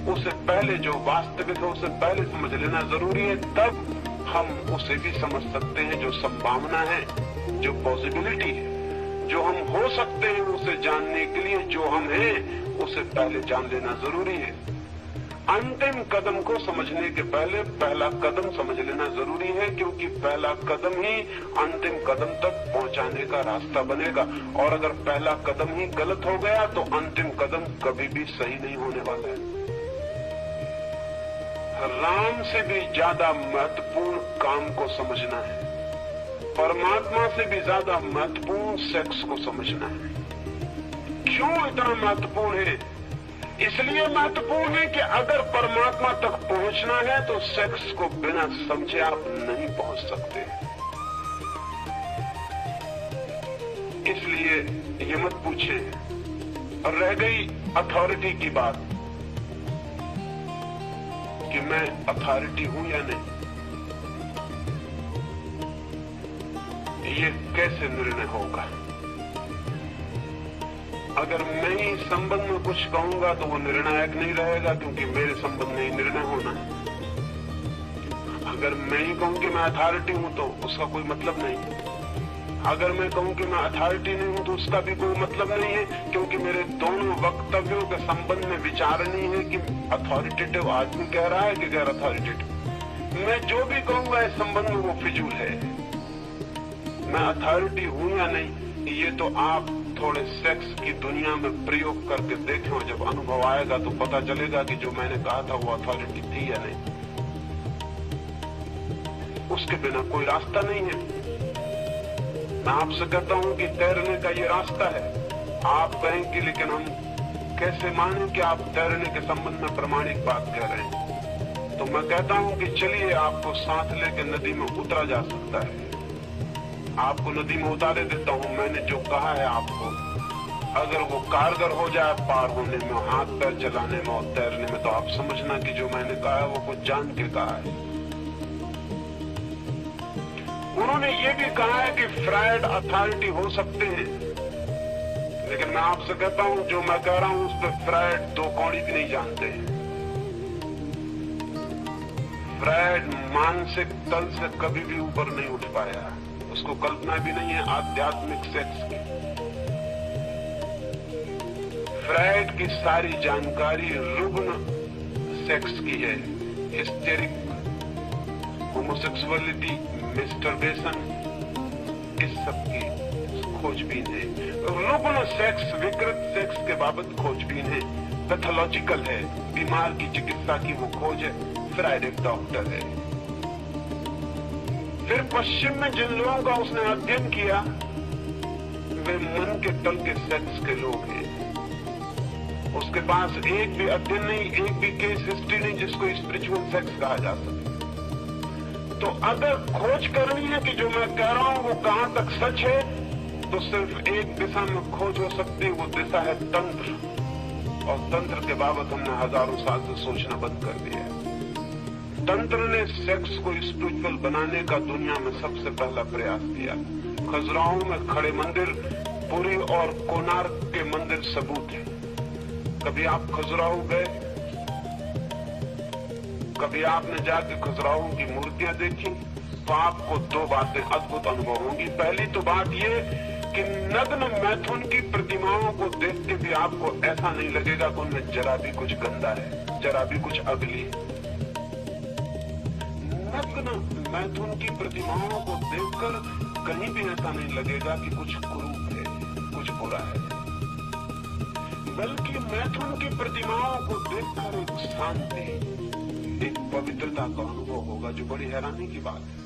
उसे पहले, जो वास्तविक है उसे पहले समझ लेना जरूरी है। तब हम उसे भी समझ सकते हैं, जो संभावना है, जो पॉसिबिलिटी है, जो हम हो सकते हैं। उसे जानने के लिए जो हम हैं उसे पहले जान लेना जरूरी है। अंतिम कदम को समझने के पहले पहला कदम समझ लेना जरूरी है, क्योंकि पहला कदम ही अंतिम कदम तक पहुंचाने का रास्ता बनेगा। और अगर पहला कदम ही गलत हो गया तो अंतिम कदम कभी भी सही नहीं होने वाला है। राम से भी ज्यादा महत्वपूर्ण काम को समझना है, परमात्मा से भी ज्यादा महत्वपूर्ण सेक्स को समझना है। क्यों इतना महत्वपूर्ण है? इसलिए महत्वपूर्ण है कि अगर परमात्मा तक पहुंचना है तो सेक्स को बिना समझे आप नहीं पहुंच सकते। इसलिए ये मत पूछे। और रह गई अथॉरिटी की बात कि मैं अथॉरिटी हूं या नहीं, ये कैसे निर्णय होगा? अगर मैं ही संबंध में कुछ कहूंगा तो वो निर्णायक नहीं रहेगा, क्योंकि मेरे संबंध में ही निर्णय होना है। अगर मैं ही कहूं कि मैं अथॉरिटी हूं तो उसका कोई मतलब नहीं। अगर मैं कहूं कि मैं अथॉरिटी नहीं हूं तो उसका भी कोई मतलब नहीं है, क्योंकि मेरे दोनों वक्तव्यों के संबंध में विचार नहीं है कि अथॉरिटेटिव आदमी कह रहा है कि गैर अथॉरिटेटिव। मैं जो भी कहूंगा इस संबंध में वो फिजूल है। मैं अथॉरिटी हूं या नहीं, ये तो आप थोड़े सेक्स की दुनिया में प्रयोग करके देखें, और जब अनुभव आएगा तो पता चलेगा कि जो मैंने कहा था वो अथॉरिटी थी या नहीं। उसके बिना कोई रास्ता नहीं है। मैं आपसे कहता हूं कि तैरने का ये रास्ता है। आप कहेंगे लेकिन हम कैसे माने कि आप तैरने के संबंध में प्रमाणिक बात कह रहे हैं? तो मैं कहता हूं कि चलिए आपको साथ लेकर नदी में उतरा जा सकता है। आपको नदी में उतारे देता हूं। मैंने जो कहा है आपको, अगर वो कारगर हो जाए पार होने में, हाथ पैर चलाने में और तैरने में, तो आप समझना कि जो मैंने कहा है वो कुछ जान के कहा है। उन्होंने ये भी कहा है कि फ्रायड अथॉरिटी हो सकते हैं, लेकिन मैं आपसे कहता हूं जो मैं कह रहा हूं उस पर फ्रायड दो कौड़ी भी नहीं जानते। फ्रायड मानसिक तल से कभी भी ऊपर नहीं उठ पाया, उसको कल्पना भी नहीं है आध्यात्मिक सेक्स की। फ्रायड की सारी जानकारी रुग्ण सेक्स की है, हिस्टेरिक, होमोसेक्सुअलिटी, मिस्टरबेशन, इस सब की खोजबीन है। रुग्ण सेक्स, विकृत सेक्स के बाबत खोजबीन है, पैथोलॉजिकल है, बीमार की चिकित्सा की वो खोज है। फ्रायड एक डॉक्टर है। फिर पश्चिम में जिन लोगों का उसने अध्ययन किया वे मन के तल के सेक्स के लोग हैं। उसके पास एक भी अध्ययन नहीं, एक भी केस हिस्ट्री नहीं जिसको स्पिरिचुअल सेक्स कहा जा सके। तो अगर खोज करनी है कि जो मैं कह रहा हूं वो कहां तक सच है, तो सिर्फ एक दिशा में खोज हो सकती है, वो दिशा है तंत्र। और तंत्र के बाबत हमने हजारों साल से सोचना बंद कर दिया है। तंत्र ने सेक्स को स्पिरिचुअल बनाने का दुनिया में सबसे पहला प्रयास किया। खजुराहो में खड़े मंदिर, पुरी और कोणार्क के मंदिर सबूत है। कभी आप खजुराहो गए? कभी आपने जाके खजुराहो की मूर्तियां देखी? तो आपको दो बातें अद्भुत अनुभव होंगी। पहली तो बात ये कि नग्न मैथुन की प्रतिमाओं को देख के भी आपको ऐसा नहीं लगेगा कि उनमें जरा भी कुछ गंदा है, जरा भी कुछ अगली है। नग्न मैथुन की प्रतिमाओं को देखकर कहीं भी ऐसा नहीं लगेगा कि कुछ कुरूप है, कुछ बुरा है, बल्कि मैथुन की प्रतिमाओं को देखकर एक शांति, एक पवित्रता का अनुभव होगा, जो बड़ी हैरानी की बात है।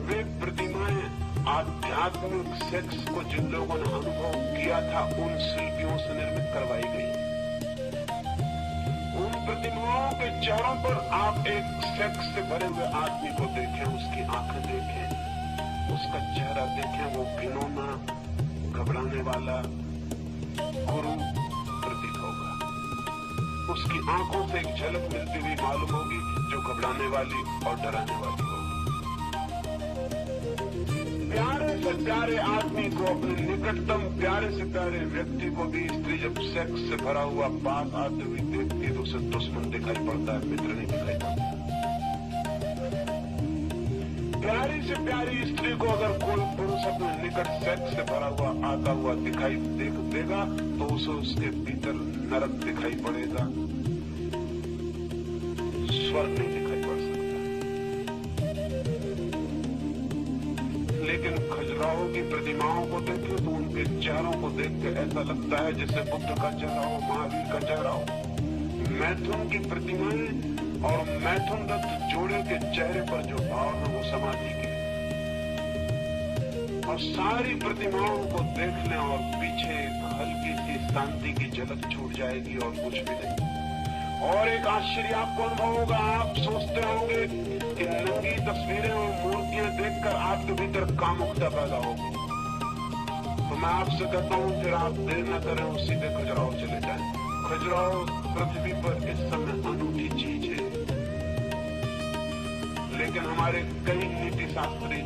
वे प्रतिमाएं आध्यात्मिक सेक्स को जिन लोगों ने अनुभव किया था उन शिल्पियों से निर्मित करवाई गई। उन प्रतिमाओं के चेहरों पर आप एक सेक्स से भरे हुए आदमी को देखें, उसकी आंखें देखें, उसका चेहरा देखें, वो घिनौना, घबराने वाला, कुरूप प्रतीत होगा। उसकी आंखों से एक झलक मिलती हुई मालूम होगी जो घबराने वाली और डराने वाली होगी। प्यारे से प्यारे आदमी को, अपने निकटतम प्यारे से प्यारे व्यक्ति को भी स्त्री जब सेक्स से भरा हुआ पास आते हुए देखती है तो उसे दुश्मन दिखाई पड़ता है, मित्र नहीं दिखाई पड़ता। प्यारी से प्यारी स्त्री को अगर कोई पुरुष अपने निकट सेक्स से भरा हुआ आता हुआ दिखाई देगा तो उसे उसके भीतर नरक दिखाई पड़ेगा, स्वर्ग नहीं दिखाई पड़ सकता। लेकिन खजुराहो की प्रतिमाओं को देखे तो उनके चेहरों को देख के ऐसा लगता है जैसे बुद्ध का चेहरा हो, महावीर का चेहरा हो। मैथुन की प्रतिमाएं और मैथुन दत्त जोड़े के चेहरे पर जो भाव है वो समाधि के, और सारी प्रतिमाओं को देखने और पीछे हल्की सी शांति की झलक छूट जाएगी और कुछ भी नहीं। और एक आश्चर्य आपको अनुभव होगा। आप सोचते होंगे कि नंगी तस्वीरें और मूर्तियां देखकर आपके भीतर कामुकता पैदा होगी, तो मैं आपसे कहता हूं फिर आप देर न करें और सीधे खजुराहो चले जाएं। खजुराहो पृथ्वी पर इस समय अनूठी चीज है, लेकिन हमारे कई नीति शास्त्री,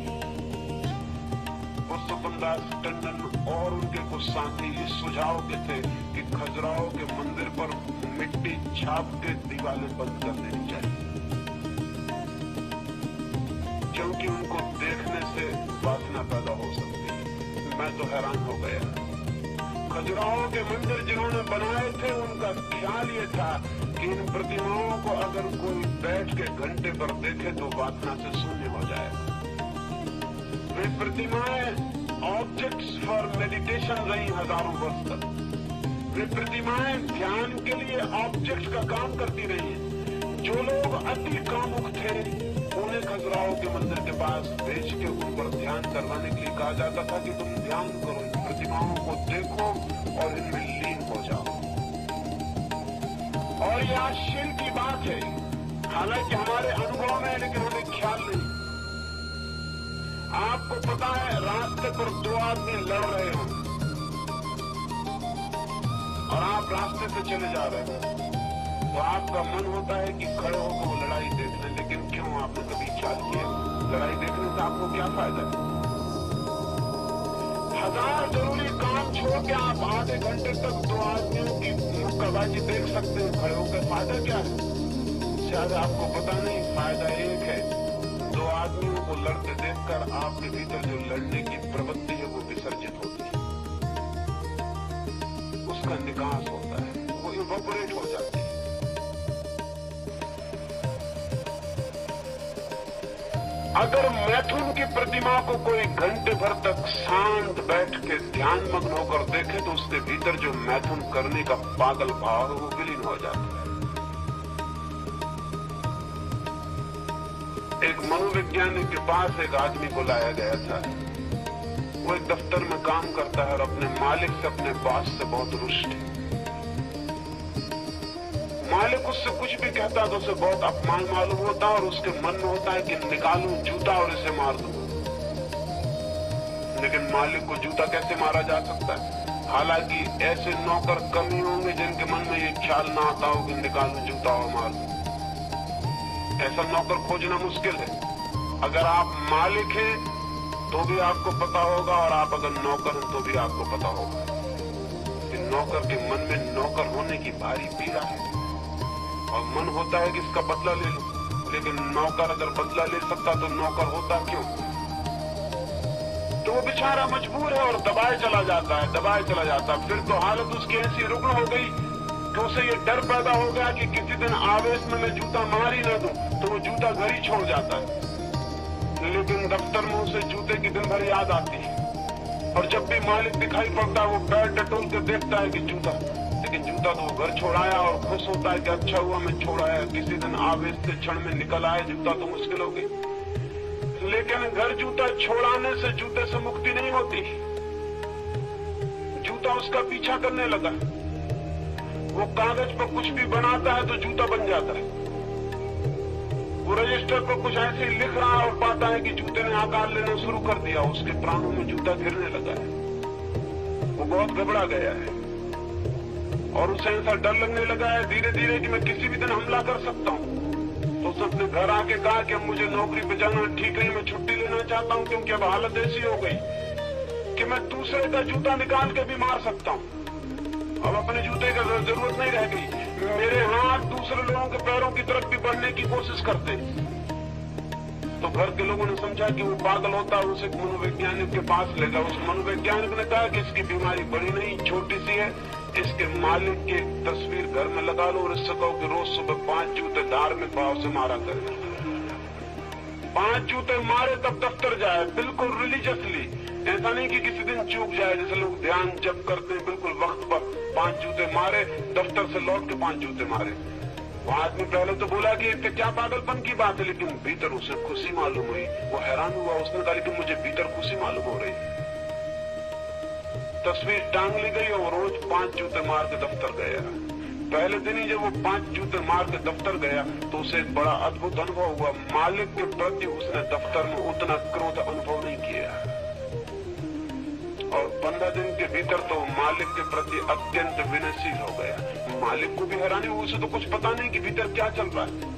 पुरुषोत्तम दास टंडन और उनके कुछ साथी इस सुझाव के थे कि खजुराहो के मंदिर पर मिट्टी छाप के दीवारें बंद कर देनी चाहिए, क्योंकि उनको देखने से वासना पैदा हो सकती है। मैं तो हैरान हो गया। खजुराहो के मंदिर जिन्होंने बनाए थे उनका ख्याल ये था कि इन प्रतिमाओं को अगर कोई बैठ के घंटे पर देखे तो वासना से शून्य हो जाएगा। वे प्रतिमाएं ऑब्जेक्ट्स फॉर मेडिटेशन रही हजारों वर्ष तक। वे प्रतिमाएं ध्यान के लिए ऑब्जेक्ट का काम करती रही। जो लोग अति कामुक थे उन्हें खजुराहो के मंदिर के पास भेज के उन पर ध्यान करवाने के लिए कहा जाता था कि तुम ध्यान करो, इन प्रतिमाओं को देखो और इनमें लीन हो जाओ। और यह आश्चर्य की बात है, हालांकि हमारे अनुभव में है लेकिन हमें ख्याल नहीं। आपको पता है रास्ते पर दो आदमी लड़ रहे हो और आप रास्ते से चले जा रहे हो, तो आपका मन होता है कि खड़े होकर वो लड़ाई देख लें, लेकिन क्यों? आपने कभी ख्याल किया लड़ाई देखने से आपको क्या फायदा है? हजार जरूरी काम छोड़ के आप आधे घंटे तक दो आदमियों की मुक्काबाजी देख सकते हैं खड़े होकर, फायदा क्या है? शायद आपको पता नहीं, फायदा एक है, दो आदमियों को लड़ते देखकर आपके भीतर जो लड़ने की प्रवृत्ति है वो विसर्जित होती है, उसका निकास होता है, वो इवोपरेट हो जाती है। अगर मैथुन की प्रतिमा को कोई घंटे भर तक शांत बैठ के ध्यान मग्न होकर देखे तो उसके भीतर जो मैथुन करने का पागल भाव है वो विलीन हो जाता है। एक मनोवैज्ञानिक के पास एक आदमी को लाया गया था। वो एक दफ्तर में काम करता है और अपने मालिक से, अपने बॉस से बहुत रुष्ट है। मालिक उससे कुछ भी कहता तो उसे बहुत अपमान मालूम होता और उसके मन में होता है कि निकालूं जूता और इसे मार दूं। लेकिन मालिक को जूता कैसे मारा जा सकता है? हालांकि ऐसे नौकर कम ही होंगे जिनके मन में ये ख्याल ना आता हो कि निकालूं जूता और मार दूं। ऐसा नौकर खोजना मुश्किल है। अगर आप मालिक हैं तो भी आपको पता होगा, और आप अगर नौकर हैं तो भी आपको पता होगा कि नौकर के मन में नौकर होने की भारी पीड़ा है और मन होता है कि इसका बदला ले लूं। लेकिन नौकर अगर बदला ले सकता तो नौकर होता क्यों? तो वो बेचारा मजबूर है और दबाए चला जाता है। फिर तो हालत उसकी ऐसी रुग्ण हो गई कि उसे ये डर पैदा हो गया कि किसी दिन आवेश में मैं जूता मार ही न दूं, तो वो जूता घर ही छोड़ जाता है। लेकिन दफ्तर में उसे जूते की दिन भर याद आती है, और जब भी मालिक दिखाई पड़ता है वो पैर टटोल के देखता है कि जूता, लेकिन जूता तो वो घर छोड़ाया और खुश होता है कि अच्छा हुआ मैं छोड़ाया, किसी दिन आवेश से क्षण में निकल आए, जूता तो मुश्किल हो गई। लेकिन घर जूता छोड़ाने से जूते से मुक्ति नहीं होती। जूता उसका पीछा करने लगा। वो कागज पर कुछ भी बनाता है तो जूता बन जाता है। वो रजिस्टर पर कुछ ऐसे ही लिख रहा है और पाता है कि जूते ने आकार लेना शुरू कर दिया, उसके प्राणों में जूता गिरने लगा है। वो बहुत घबरा गया है और उसे ऐसा डर लगने लगा है धीरे धीरे कि मैं किसी भी दिन हमला कर सकता हूँ। तो उसने अपने घर आके कहा कि अब मुझे नौकरी पे जाना ठीक नहीं, मैं छुट्टी लेना चाहता हूँ, क्योंकि अब हालत ऐसी हो गई कि मैं दूसरे का जूता निकाल के भी मार सकता हूँ। अब अपने जूते का जरूरत नहीं रह गई। मेरे हाथ दूसरे लोगों के पैरों की तरफ भी बढ़ने की कोशिश करते। तो घर के लोगों ने समझा कि वो पागल होता है, उसे मनोवैज्ञानिक के पास ले गया। उस मनोवैज्ञानिक ने कहा कि इसकी बीमारी बड़ी नहीं, छोटी सी है, इसके मालिक की तस्वीर घर में लगा लो और इससे कहो कि रोज सुबह 5 जूते धार्मिक भाव से मारा करे। 5 जूते मारे तब दफ्तर जाए, बिल्कुल रिलीजियसली। ऐसा नहीं कि किसी दिन चूक जाए, जैसे लोग ध्यान जप करते हैं, बिल्कुल वक्त पर 5 जूते मारे, दफ्तर से लौट के 5 जूते मारे। वो आदमी पहले तो बोला कि इससे क्या पागलपन की बात है, लेकिन भीतर उसे खुशी मालूम हुई। वो हैरान हुआ, उसने कहा लेकिन मुझे भीतर खुशी मालूम हो रही। तस्वीर टांग ली गई और रोज 5 जूते मार के दफ्तर गया। पहले दिन ही जब वो 5 जूते मार के दफ्तर गया तो उसे एक बड़ा अद्भुत अनुभव हुआ। मालिक के प्रति उसने दफ्तर में उतना क्रोध अनुभव नहीं किया, और 15 दिन के भीतर तो मालिक के प्रति अत्यंत विनयशील हो गया। मालिक को भी हैरानी हुई, उसे तो कुछ पता नहीं कि भीतर क्या चल रहा है।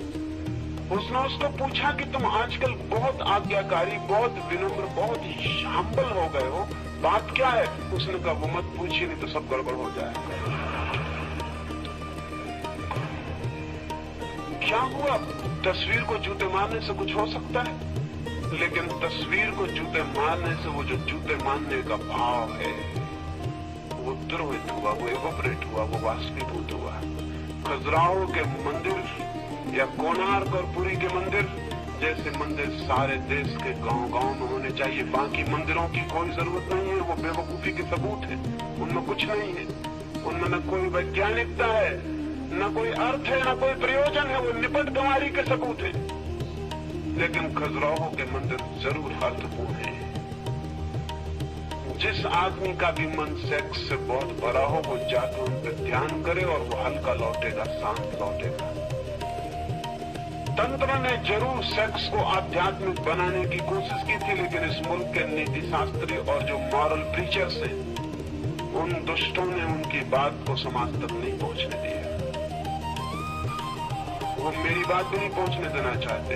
उसने उसको पूछा कि तुम आजकल बहुत आज्ञाकारी, बहुत विनम्र, बहुत ही हम्बल हो गए हो, बात क्या है? उसने कहा वो मत पूछिए, नहीं तो सब गड़बड़ हो जाए। क्या हुआ? तस्वीर को जूते मारने से कुछ हो सकता है, लेकिन तस्वीर को जूते मारने से वो जो जूते मारने का भाव है वो द्रोहित हुआ, वो इवोपरेट हुआ, वो वाष्पीभूत हुआ। खजुराहो के मंदिर या कोणार्क और पुरी के मंदिर जैसे मंदिर सारे देश के गांव-गांव में होने चाहिए। बाकी मंदिरों की कोई जरूरत नहीं है, वो बेवकूफी के सबूत है, उनमें कुछ नहीं है, उनमें न कोई वैज्ञानिकता है, न कोई अर्थ है, न कोई प्रयोजन है, वो निपट गंवारी के सबूत है। लेकिन खजुराहो के मंदिर जरूर अर्थपूर्ण है। जिस आदमी का भी मन सेक्स से बहुत भरा हो वो जाकर उन पर ध्यान करे और वो हल्का लौटेगा, शांत लौटेगा। तंत्र ने जरूर सेक्स को आध्यात्मिक बनाने की कोशिश की थी, लेकिन इस मुल्क के नीति शास्त्री और जो मॉरल प्रीचर्स हैं, उन दुष्टों ने उनकी बात को समाज तक नहीं पहुंचने दिया। वो मेरी बात भी नहीं पहुंचने देना चाहते।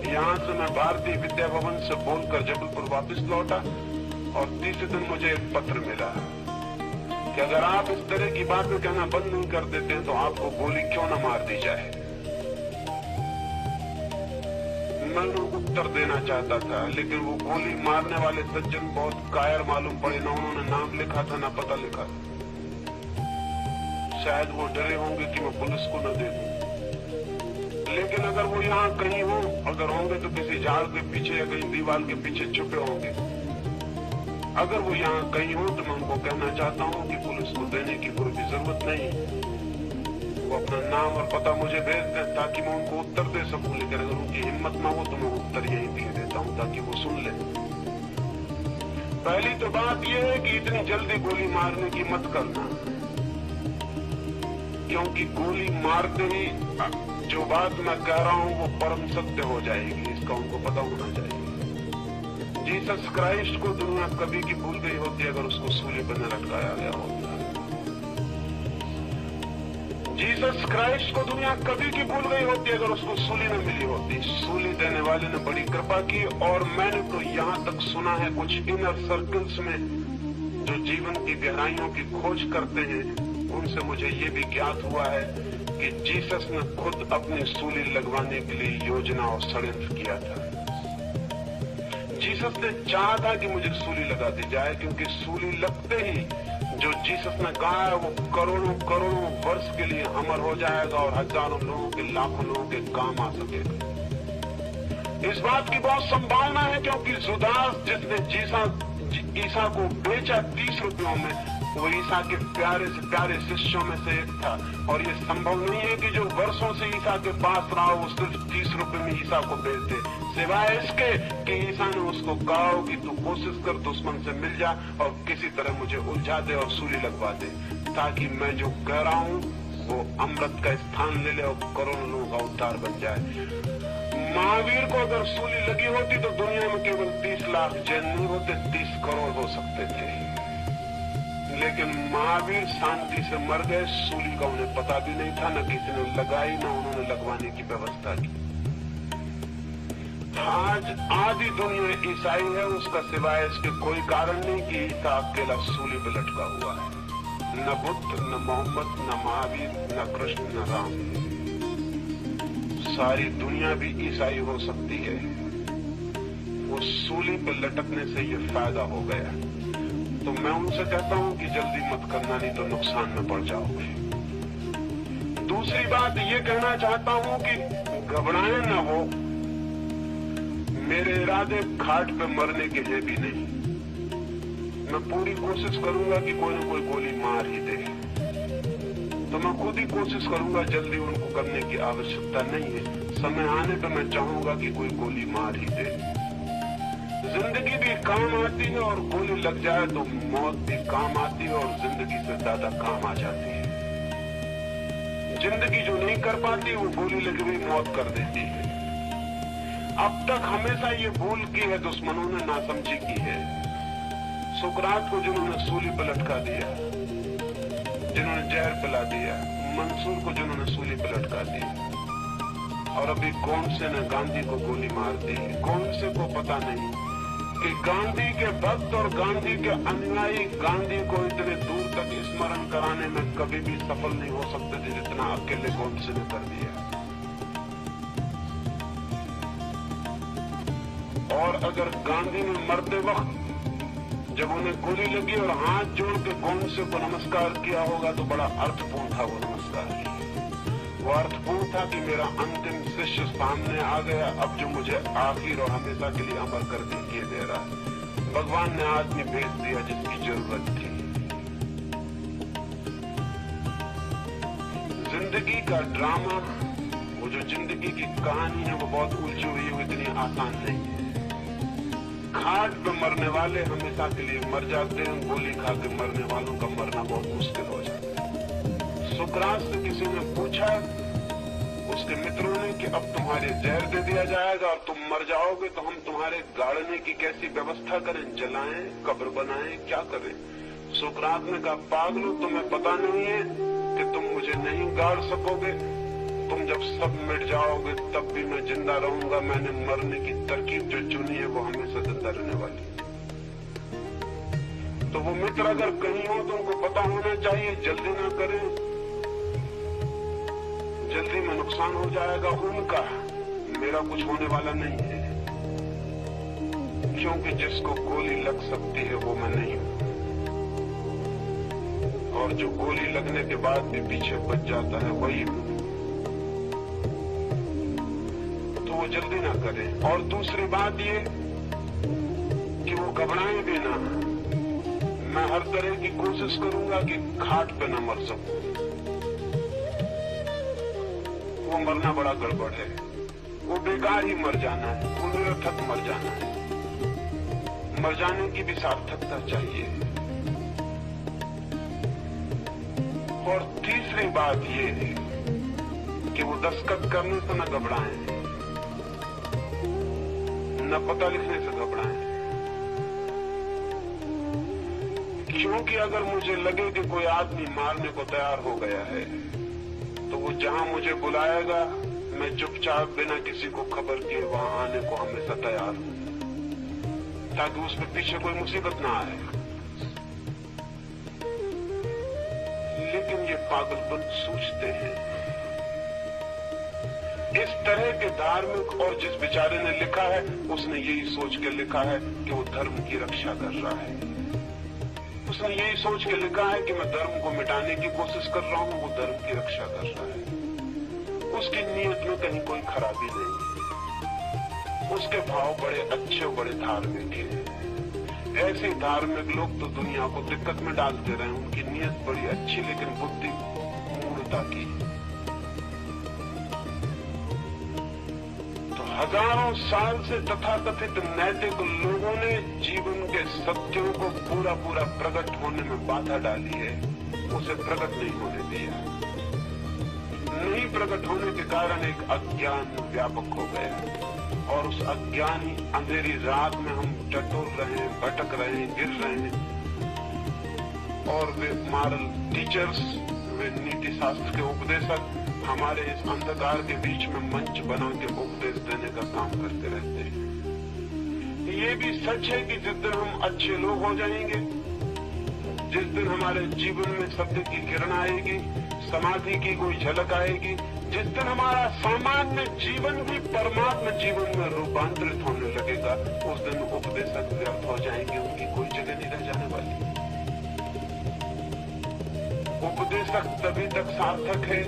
यहाँ से मैं भारतीय विद्या भवन से बोलकर जबलपुर वापस लौटा और तीसरे दिन मुझे एक पत्र मिला कि अगर आप इस तरह की बातें कहना बंद नहीं कर देते तो आपको गोली क्यों न मार दी जाए। मैं उत्तर देना चाहता था, लेकिन वो गोली मारने वाले सज्जन बहुत कायर मालूम पड़े। ना उन्होंने नाम लिखा था ना पता लिखा था। शायद वो डरे होंगे कि मैं पुलिस को न दे दूं। लेकिन अगर वो यहाँ कहीं हो, अगर होंगे तो किसी झाड़ के पीछे या कहीं दीवार के पीछे छुपे होंगे। अगर वो यहाँ कहीं हो तो मैं उनको कहना चाहता हूँ कि पुलिस को देने की कोई भी जरूरत नहीं। वो अपना नाम और पता मुझे भेज दें ताकि मैं उनको उत्तर दे सकूं। लेकिन अगर उनकी हिम्मत ना हो तो मैं उत्तर यही दे देता हूँ ताकि वो सुन ले। पहली तो बात यह है कि इतनी जल्दी गोली मारने की मत करना, क्योंकि गोली मारते ही जो बात मैं कह रहा हूं वो परम सत्य हो जाएगी। इसका उनको पता होना चाहिए। जीसस क्राइस्ट को दुनिया कभी की भूल गई होती अगर उसको सूली पर न लटकाया गया होता। जीसस क्राइस्ट को दुनिया कभी की भूल गई होती अगर उसको सूली न मिली होती। सूली देने वाले ने बड़ी कृपा की। और मैंने तो यहाँ तक सुना है कुछ इनर सर्कल्स में जो जीवन की गहराइयों की खोज करते हैं, उनसे मुझे ये भी ज्ञात हुआ है कि जीसस ने खुद अपनी सूली लगवाने के लिए योजना और षड्यंत्र किया था। जीसस ने चाहा था कि मुझे सूली लगा दी जाए, क्योंकि सूली लगते ही जो जीसस ने कहा है वो करोड़ों करोड़ों वर्ष के लिए अमर हो जाएगा और हजारों लोगों के लाखों लोगों के काम आ सकेगा। इस बात की बहुत संभावना है, क्योंकि जुदास जिसने ईसा को बेचा 30 रुपयों में, वो ईसा के प्यारे से प्यारे शिष्यों में से एक था। और ये संभव नहीं है कि जो वर्षों से ईसा के पास रहा वो सिर्फ 30 रुपए में ईसा को बेच दे, सिवाय इसके कि ईसा ने उसको कहा कि तू कोशिश कर दुश्मन से मिल जा और किसी तरह मुझे उलझा दे और सूली लगवा दे, ताकि मैं जो कह रहा हूँ वो अमृत का स्थान ले ले और करोड़ों लोगों का उद्धार बन जाए। महावीर को अगर सूली लगी होती तो दुनिया में केवल 30 लाख जैन नहीं होते, 30 करोड़ हो सकते थे। लेकिन महावीर शांति से मर गए। सूली का उन्हें पता भी नहीं था, न किसी ने लगाई, न उन्होंने लगवाने की व्यवस्था की। आज आधी दुनिया ईसाई है, उसका सिवाय इसके कोई कारण नहीं कि ईसा अकेला सूली पे लटका हुआ है। न बुद्ध, न मोहम्मद, न महावीर, न कृष्ण, न राम। सारी दुनिया भी ईसाई हो सकती है। वो सूली पे लटकने से ये फायदा हो गया। तो मैं उनसे कहता हूं कि जल्दी मत करना, नहीं तो नुकसान में पड़ जाओगे। दूसरी बात ये कहना चाहता हूं कि घबराएं ना वो। मेरे इरादे खाट पे मरने के हैं भी नहीं। मैं पूरी कोशिश करूंगा कि कोई न कोई गोली मार ही दे। तो मैं खुद ही कोशिश करूंगा, जल्दी उनको करने की आवश्यकता नहीं है। समय आने पर मैं चाहूंगा कि कोई गोली मार ही दे। जिंदगी भी काम आती है और गोली लग जाए तो मौत भी काम आती है और जिंदगी से ज्यादा काम आ जाती है। जिंदगी जो नहीं कर पाती वो गोली लगी हुई मौत कर देती है। अब तक हमेशा ये भूल की है दुश्मनों ने, नासमझी की है। सुकरात को जिन्होंने सूली पर लटका दिया, जिन्होंने जहर पिला दिया, मंसूर को जिन्होंने सूली पर लटका दिया, और अभी गोडसे ने गांधी को गोली मार दी। गोडसे को पता नहीं कि गांधी के भक्त और गांधी के अनुयायी गांधी को इतने दूर तक स्मरण कराने में कभी भी सफल नहीं हो सकते थे जितना अकेले गोडसे ने कर दिया। और अगर गांधी ने मरते वक्त जब उन्हें गोली लगी और हाथ जोड़ के गोडसे को नमस्कार किया होगा तो बड़ा अर्थपूर्ण था वो नमस्कार। वो अर्थपूर्ण था कि मेरा अंतिम शिष्य सामने आ गया, अब जो मुझे आखिर और हमेशा के लिए अमर करके किए दे रहा है। भगवान ने आदमी भेज दिया जिसकी जरूरत थी। जिंदगी का ड्रामा, वो जो जिंदगी की कहानी है वो बहुत उलझी हुई है, वो इतनी आसान नहीं है। खाट पे मरने वाले हमेशा के लिए मर जाते हैं, गोली खा के मरने वालों का मरना बहुत मुश्किल हो जाता है। सुकरात से किसी ने पूछा उसके मित्रों ने कि अब तुम्हारे जहर दे दिया जाएगा और तुम मर जाओगे तो हम तुम्हारे गाड़ने की कैसी व्यवस्था करें, जलाएं, कब्र बनाएं, क्या करें? सुकरात ने कहा, पागलो, तुम्हें पता नहीं है कि तुम मुझे नहीं गाड़ सकोगे? तुम जब सब मिट जाओगे तब भी मैं जिंदा रहूंगा। मैंने मरने की तरकीब जो चुनी है वो हमेशा जिंदा रहने वाली है। तो वो मित्र अगर कहीं हो तो उनको पता होना चाहिए, जल्दी ना करें, जल्दी में नुकसान हो जाएगा उनका, मेरा कुछ होने वाला नहीं है, क्योंकि जिसको गोली लग सकती है वो मैं नहीं हूं, और जो गोली लगने के बाद भी पीछे बच जाता है वही हूं। तो वो जल्दी ना करें। और दूसरी बात ये कि वो घबराएं भी ना। मैं हर तरह की कोशिश करूंगा कि घाट पे न मर सकूं। वो मरना बड़ा गड़बड़ है, वो बेकार ही मर जाना है, वो निरर्थक मर जाना है। मर जाने की भी सार्थकता चाहिए। और तीसरी बात ये है कि वो दस्तखत करने से न घबराएं, न पता लिखने से घबराएं, क्योंकि अगर मुझे लगे कि कोई आदमी मारने को तैयार हो गया है तो वो जहां मुझे बुलाएगा मैं चुपचाप बिना किसी को खबर किए वहां आने को हमेशा तैयार हूं, ताकि उस पर पीछे कोई मुसीबत ना आए। लेकिन ये पागलपन सूझते हैं। इस तरह के धार्मिक, और जिस बेचारे ने लिखा है उसने यही सोच के लिखा है कि वो धर्म की रक्षा कर रहा है। उसने यही सोच के लिखा है कि मैं धर्म को मिटाने की कोशिश कर रहा हूं, वो धर्म की रक्षा कर रहा है। उसकी नीयत में कहीं कोई खराबी नहीं, उसके भाव बड़े अच्छे, बड़े धार्मिक हैं। ऐसे धार्मिक लोग तो दुनिया को दिक्कत में डालते रहे। उनकी नीयत बड़ी अच्छी, लेकिन बुद्धि मूर्खता की। हजारों साल से तथाकथित नैतिक लोगों ने जीवन के सत्यों को पूरा पूरा प्रकट होने में बाधा डाली है, उसे प्रकट नहीं होने दिया। नहीं प्रकट होने के कारण एक अज्ञान व्यापक हो गया, और उस अज्ञानी अंधेरी रात में हम टटोल रहे हैं, भटक रहे हैं, गिर रहे हैं। और वे मॉरल टीचर्स, वे नीति शास्त्र के उपदेशक हमारे इस अंधकार के बीच में मंच बना के उपदेश देने का काम करते रहते हैं। ये भी सच है कि जिस दिन हम अच्छे लोग हो जाएंगे, जिस दिन हमारे जीवन में सत्य की किरण आएगी, समाधि की कोई झलक आएगी, जिस दिन हमारा सामान्य जीवन भी परमात्मा जीवन में रूपांतरित होने लगेगा, उस दिन उपदेशक व्यर्थ हो जाएंगे, उनकी कोई जगह नहीं रह जाने वाली। उपदेशक तभी तक सार्थक है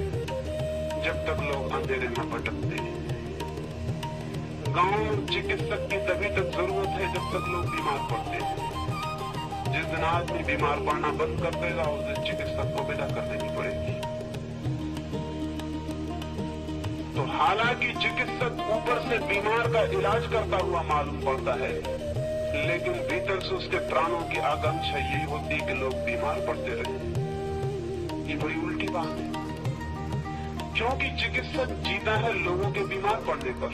जब तक लोग अंधेरे में भटकते हैं। गांव में चिकित्सक की तभी तक जरूरत है जब तक लोग बीमार पड़ते हैं। जिस दिन आदमी बीमार पड़ना बंद कर देगा उस दिन चिकित्सक को विदा कर देनी पड़ेगी। तो हालांकि चिकित्सक ऊपर से बीमार का इलाज करता हुआ मालूम पड़ता है, लेकिन भीतर से उसके प्राणों की आकांक्षा यही होती है कि लोग बीमार पड़ते रहे। ये बड़ी उल्टी बात है, क्योंकि चिकित्सक जीता है लोगों के बीमार पड़ने पर।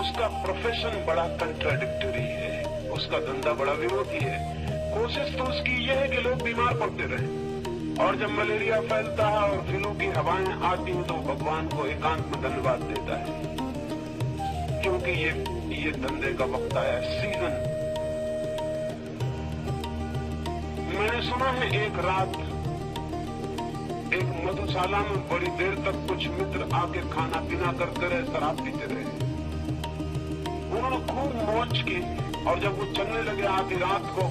उसका प्रोफेशन बड़ा कंट्राडिक्टरी है, उसका धंधा बड़ा विरोधी है। कोशिश तो उसकी यह है कि लोग बीमार पड़ते रहें, और जब मलेरिया फैलता है और फ्लू की हवाएं आती हैं तो भगवान को एकांत में धन्यवाद देता है, क्योंकि ये धंधे का वक्त आया, सीजन। मैंने सुना है एक रात एक मधुशाला में बड़ी देर तक कुछ मित्र आके खाना पीना करते रहे, शराब पीते रहे। उन्होंने खूब मौज की, और जब वो चलने लगे आधी रात को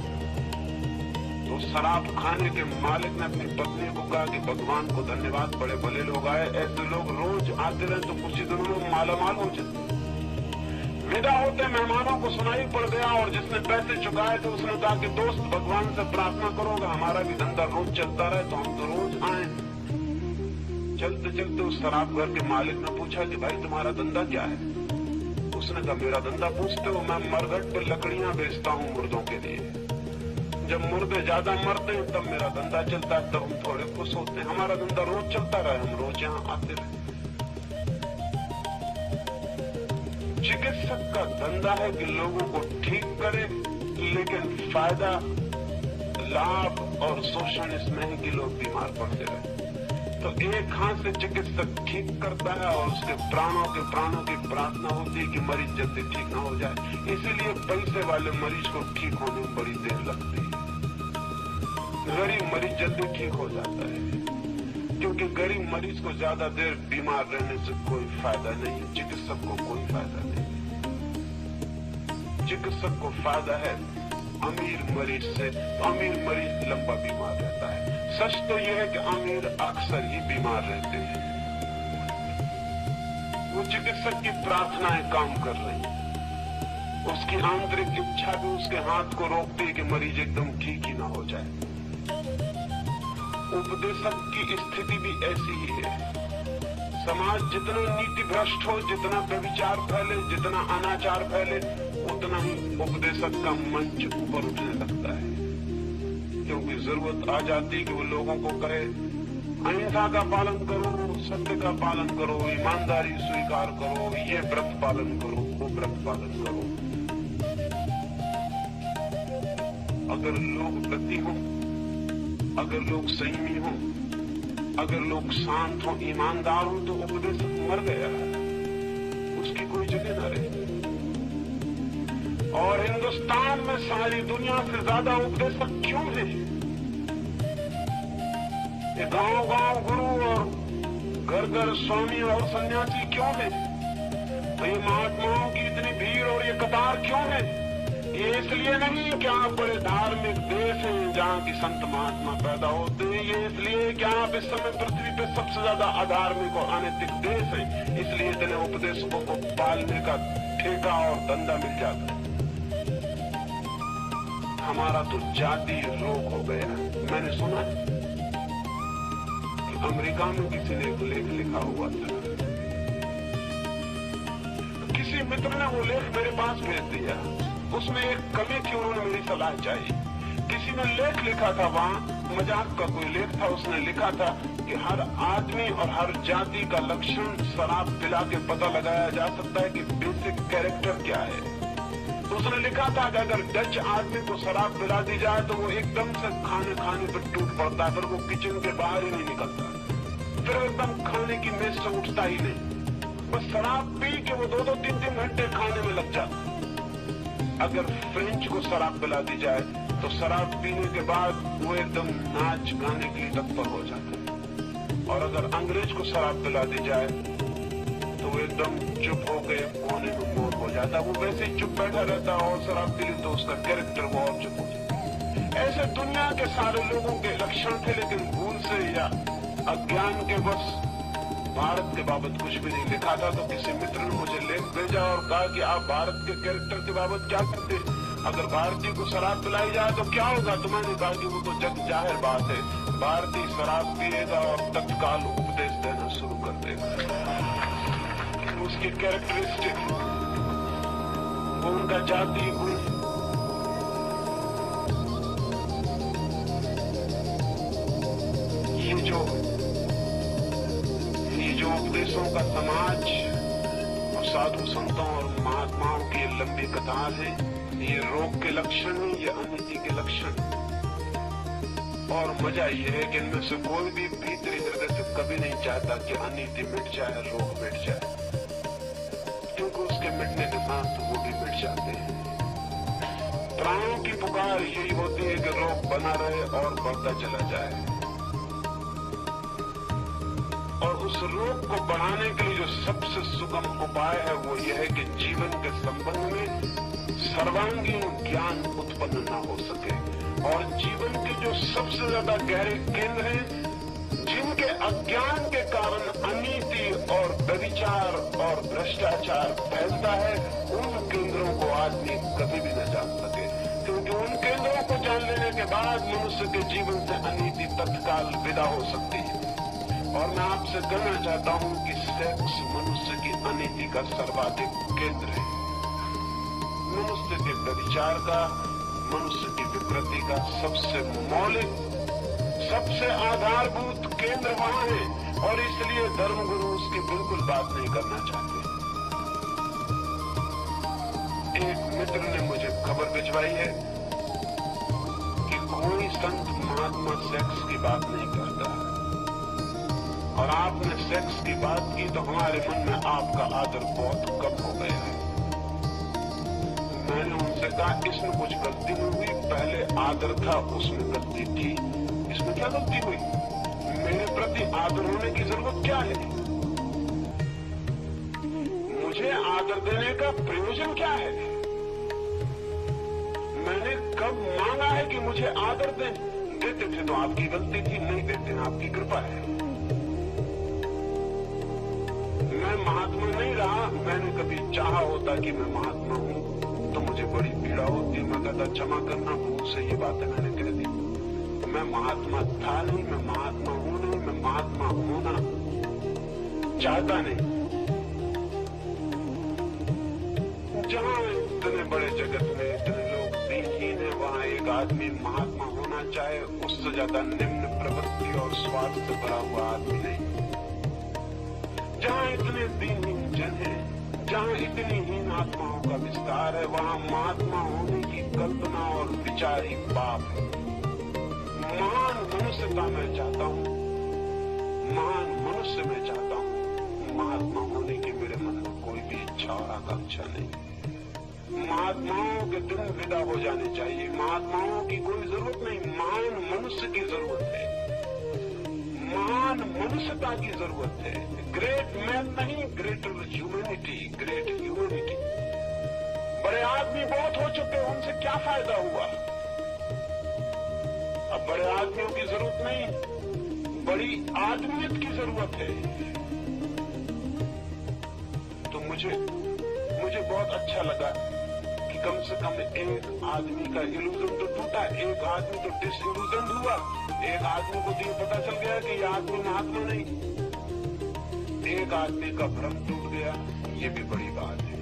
तो शराब खाने के मालिक ने अपनी पत्नी को कहा कि भगवान को धन्यवाद, बड़े भले लोग आए, ऐसे लोग रोज आते रहे तो कुछ ही दिनों में मालामाल हो जाते। विदा होते मेहमानों को सुनाई पड़ गया, और जिसने पैसे चुकाए थे उसने कहा कि दोस्त भगवान से प्रार्थना करोगे हमारा भी धंधा रोज चलता रहे तो हम तो रोज आए। चलते चलते उस शराब घर के मालिक ने पूछा कि भाई तुम्हारा धंधा क्या है? उसने कहा मेरा धंधा पूछते हो, मैं मरघट पर लकड़ियां बेचता हूँ मुर्दों के लिए। जब मुर्दे ज्यादा मरते हैं तब मेरा धंधा चलता है, तब हम थोड़े खुश होते हैं। हमारा धंधा रोज चलता रहे, हम रोज यहाँ आते रहे। चिकित्सक का धंधा है कि लोगों को ठीक करे, लेकिन फायदा, लाभ और शोषण इसमें है कि लोग बीमार पड़ते रहे। तो एक हाथ से चिकित्सक ठीक करता है और उसके प्राणों की प्रार्थना होती है कि मरीज जल्दी ठीक ना हो जाए। इसीलिए पैसे वाले मरीज को ठीक होने में बड़ी देर लगती है, गरीब मरीज जल्दी ठीक हो जाता है, क्योंकि गरीब मरीज को ज्यादा देर बीमार रहने से कोई फायदा नहीं है, चिकित्सक को कोई फायदा नहीं। चिकित्सक को फायदा है अमीर मरीज से, तो अमीर मरीज लंबा बीमार रहता है। सच तो यह है कि अमीर अक्सर ही बीमार रहते हैं। वो चिकित्सक की प्रार्थनाएं काम कर रही हैं, उसकी आंतरिक इच्छा भी उसके हाथ को रोकती है कि मरीज एकदम ठीक ही ना हो जाए। उपदेशक की स्थिति भी ऐसी ही है। समाज जितना नीति भ्रष्ट हो, जितना व्यभिचार फैले, जितना अनाचार फैले, उतना ही उपदेशक का मंच ऊपर उठने लगता है, क्योंकि जरूरत आ जाती है कि वो लोगों को कहे अहिंसा का पालन करो, सत्य का पालन करो, ईमानदारी स्वीकार करो, ये व्रत पालन करो, वो व्रत पालन करो। अगर लोग व्रती हों, अगर लोग संयमी हों, अगर लोग शांत हों, ईमानदार हों, तो उपदेशक मर गया, उसकी कोई जगह न रही। और हिंदुस्तान में सारी दुनिया से ज्यादा उपदेशक क्यों है? ये गांव-गांव गुरु और घर-घर स्वामी और सन्यासी क्यों है? तो ये महात्माओं की इतनी भीड़ और ये कतार क्यों है? ये इसलिए नहीं कि आप बड़े धार्मिक देश हैं जहाँ की संत महात्मा पैदा होते हैं, ये इसलिए कि आप इस समय पृथ्वी पे सबसे ज्यादा अधार्मिक और अनैतिक देश है, इसलिए इतने उपदेशकों को पालने का ठेका और धंधा मिल जाता है। हमारा तो जाति रोग हो गया। मैंने सुना कि अमेरिका में किसी ने एक लेख लिखा हुआ था, किसी मित्र ने वो लेख मेरे पास भेज दिया। उसमें एक कमी थी, उन्होंने मेरी सलाह चाहिए। किसी ने लेख लिखा था, वहां मजाक का कोई लेख था, उसने लिखा था कि हर आदमी और हर जाति का लक्षण शराब पिला के पता लगाया जा सकता है कि बेसिक कैरेक्टर क्या है। तो उसने लिखा था कि अगर डच आदमी को शराब पिला दी जाए तो वो एकदम से खाने पर टूट पड़ता है, फिर वो किचन के बाहर ही नहीं निकलता, फिर एकदम खाने की मेज से उठता ही नहीं। बस शराब पी के वो 2-2, 3-3 घंटे खाने में लग जाता। अगर फ्रेंच को शराब पिला दी जाए तो शराब पीने के बाद वो एकदम नाच गाने के लिए तत्पर हो जाता है, और अगर अंग्रेज को शराब पिला दी जाए तो वो एकदम चुप हो गए कोने में मोर हो जाता। वो वैसे ही चुप बैठा रहता और शराब पी ली तो उसका कैरेक्टर वो और चुप हो जाता। ऐसे दुनिया के सारे लोगों के लक्षण थे, लेकिन भूल से या अज्ञान के बस भारत के बाबत कुछ भी नहीं लिखा था। तो किसी मित्र ने मुझे लेख भेजा और कहा कि आप भारत के कैरेक्टर के बाबत क्या करते हैं? अगर भारतीय को शराब पिलाई जाए तो क्या होगा? तो मैंने कहा कि वो तो जग जाहिर बात है, भारतीय शराब पिएगा और तत्काल उपदेश देना शुरू कर देगा। उसकी कैरेक्टरिस्टिक, वो उनका जातीय गुण, ये जो उपदेशों का समाज और साधु संतों और महात्माओं की लंबी कतार है, ये रोग के लक्षण है, ये अनिति के लक्षण। और मजा ये है कि इनमें से कोई भी भीतरी हृदय से कभी नहीं चाहता कि अनिति मिट जाए, रोग मिट जाए, क्योंकि उसके मिटने के साथ तो वो भी मिट जाते हैं। प्राणों की पुकार यही होती है कि रोग बना रहे और बढ़ता चला जाए। और उस रोग को बढ़ाने के लिए जो सबसे सुगम उपाय है वो ये है कि जीवन के संबंध में सर्वांगीण ज्ञान उत्पन्न न हो सके, और जीवन के जो सबसे ज्यादा गहरे केंद्र हैं, जिनके अज्ञान के कारण अनीति और व्यभिचार और भ्रष्टाचार फैलता है, उन केंद्रों को आदमी कभी भी न जान सके, क्योंकि उन केंद्रों को जान लेने के बाद मनुष्य के जीवन से अनीति तत्काल विदा हो सकती है। और मैं आपसे कहना चाहता हूं कि सेक्स मनुष्य की अनीति का सर्वाधिक केंद्र है। मनुष्य के व्यभिचार का, मनुष्य की विकृति का सबसे मौलिक, सबसे आधारभूत केंद्र वहां है, और इसलिए धर्मगुरु उसकी बिल्कुल बात नहीं करना चाहते। एक मित्र ने मुझे खबर भिजवाई है कि कोई संत महात्मा सेक्स की बात नहीं करता। और आपने सेक्स की बात की तो हमारे मन में आपका आदर बहुत कम हो गया है। मैंने उनसे कहा इसमें कुछ गलती नहीं हुई, पहले आदर था उसमें गलती थी, इसमें क्या गलती हुई? मेरे प्रति आदर होने की जरूरत क्या है? मुझे आदर देने का प्रयोजन क्या है? मैंने कब मांगा है कि मुझे आदर दें? देते थे तो आपकी गलती थी, नहीं देते आपकी कृपा है। मैं महात्मा नहीं रहा, मैंने कभी चाहा होता कि मैं महात्मा हूं तो मुझे बड़ी पीड़ा होती, मैं कहता क्षमा करना, भूल से ये बातें मैंने कह दी। मैं महात्मा था नहीं, मैं महात्मा हूं नहीं, मैं महात्मा होना चाहता नहीं। जहां इतने बड़े जगत में इतने लोग दीनहीन है, वहां एक आदमी महात्मा होना चाहे, उससे ज्यादा निम्न प्रवृत्ति और स्वार्थ से भरा हुआ आदमी नहीं। जहां इतने दीनहीन जन है, जहां इतनी हीन आत्माओं का विस्तार है, वहां महात्मा होने की कल्पना और विचार ही पाप है। महान मनुष्यता मैं चाहता हूं, महान मनुष्य मैं चाहता हूं। महात्मा होने की मेरे मन में कोई भी इच्छा और आकांक्षा नहीं। महात्माओं के दिन विदा हो जाने चाहिए, महात्माओं की कोई जरूरत नहीं, महान मनुष्य की जरूरत है, महान मनुष्यता की जरूरत है। ग्रेट मैन नहीं, ग्रेटर ह्यूमैनिटी, ग्रेट ह्यूमैनिटी। बड़े आदमी बहुत हो चुके, उनसे क्या फायदा हुआ? अब बड़े आदमियों की जरूरत नहीं, बड़ी आदमियत की जरूरत है। तो मुझे बहुत अच्छा लगा कि कम से कम एक आदमी का इल्यूजन तो टूटा, एक आदमी तो डिसइल्यूजन हुआ, एक आदमी को तो पता चल गया कि यह आदमी महात्मा नहीं, एक आदमी का भ्रम टूट गया, ये भी बड़ी बात है।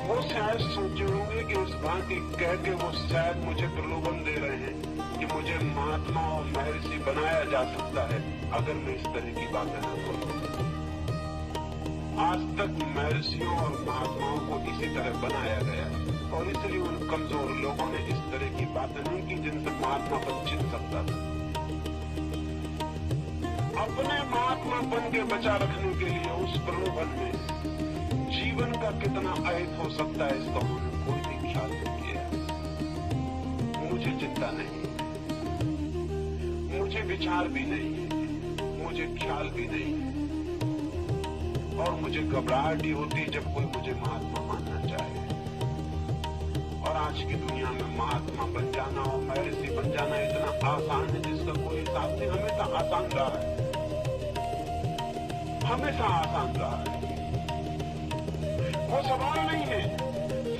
वो शायद सोचे होंगे कि इस भांति कह के वो शायद मुझे प्रलोभन दे रहे हैं कि मुझे महात्मा और महर्षि बनाया जा सकता है अगर मैं इस तरह की बातें न करूं। आज तक महर्षियों और महात्माओं को इसी तरह बनाया गया और इसलिए उन कमजोर लोगों ने इस तरह की बातें नहीं की जिनसे महात्मापन छिन सकता था। अपने महात्मापन के बचा रखने के लिए उस प्रलोभन में जीवन का कितना अहित हो सकता है इसका उन्होंने कोई भी ख्याल नहीं किया। मुझे चिंता नहीं, मुझे विचार भी नहीं, मुझे ख्याल भी नहीं, और मुझे घबराहट ही होती जब कोई मुझे महात्मा मानना चाहे। और आज की दुनिया में महात्मा बन जाना और महर्षि बन जाना इतना आसान है जिसका कोई हिसाब नहीं। हमेशा आसान रहा है, हमेशा आसान रहा है। वो सवाल नहीं है,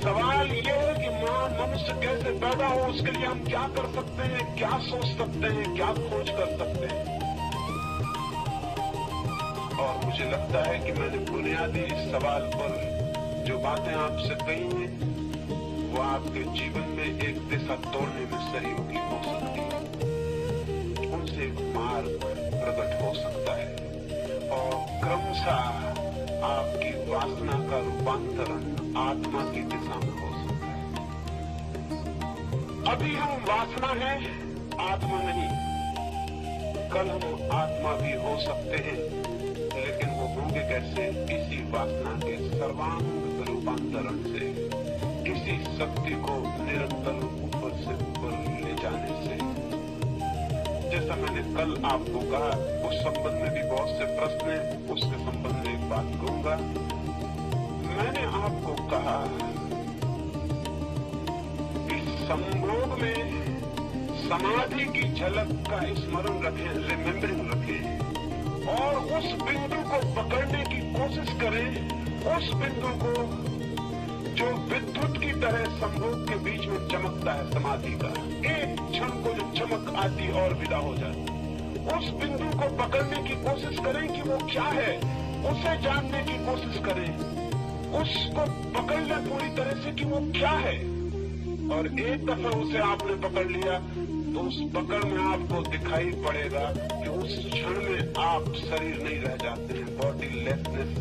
सवाल ये है कि महान मनुष्य कैसे पैदा हो, उसके लिए हम क्या कर सकते हैं, क्या सोच सकते हैं, क्या खोज कर सकते हैं। और मुझे लगता है कि मैंने बुनियादी इस सवाल पर जो बातें आपसे कही हैं वो आपके जीवन में एक दिशा तोड़ने में सहयोगी हो सकती है, उनसे एक मार्ग प्रकट हो सकता है और क्रमशः आपकी वासना का रूपांतरण आत्मा की दिशा में हो सकता है। अभी हम वासना हैं, आत्मा नहीं। कल हम आत्मा भी हो सकते हैं, लेकिन वो होंगे कैसे? इसी वासना के सर्वांग रूपांतरण से, किसी शक्ति को निरंतर ऊपर से ऊपर ले जाने से। जैसा मैंने कल आपको कहा, उस संबंध में भी बहुत से प्रश्न हैं, उसके संबंध में एक बात कहूंगा। मैंने आपको कहा कि संभोग में समाधि की झलक का स्मरण रखें, रिमेम्बरिंग रखें, और उस बिंदु को पकड़ने की कोशिश करें, उस बिंदु को जो विद्युत की तरह संभोग के बीच में चमकता है समाधि का। एक क्षण को जो चमक आती और विदा हो जाती, उस बिंदु को पकड़ने की कोशिश करें कि वो क्या है, उसे जानने की कोशिश करें, उसको पकड़ लें पूरी तरह से कि वो क्या है। और एक दफा उसे आपने पकड़ लिया तो उस पकड़ में आपको दिखाई पड़ेगा कि उस क्षण में आप शरीर नहीं रह जाते हैं, बॉडी लेसनेस।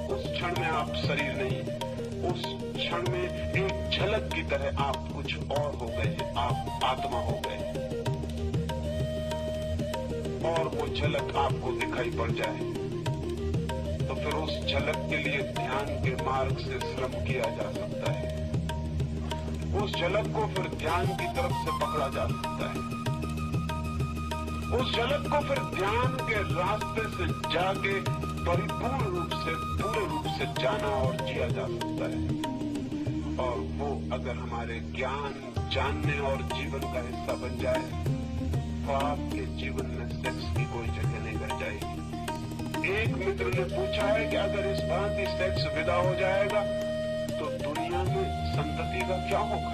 उस क्षण में आप शरीर नहीं, उस क्षण में एक झलक की तरह आप कुछ और हो गए, आप आत्मा हो गए। और वो झलक आपको दिखाई पड़ जाए तो फिर उस झलक के लिए ध्यान के मार्ग से श्रम किया जा सकता है। उस झलक को फिर ध्यान की तरफ से पकड़ा जा सकता है। उस झलक को फिर ध्यान के रास्ते से जाके परिपूर्ण रूप से पूरे रूप से जाना और जिया जा सकता है। और वो अगर हमारे ज्ञान, जानने और जीवन का हिस्सा बन जाए तो आपके जीवन में सेक्स की कोई जगह नहीं रह जाएगी। एक मित्र ने पूछा है कि अगर इस भांति सेक्स विदा हो जाएगा तो दुनिया में संतति का क्या होगा?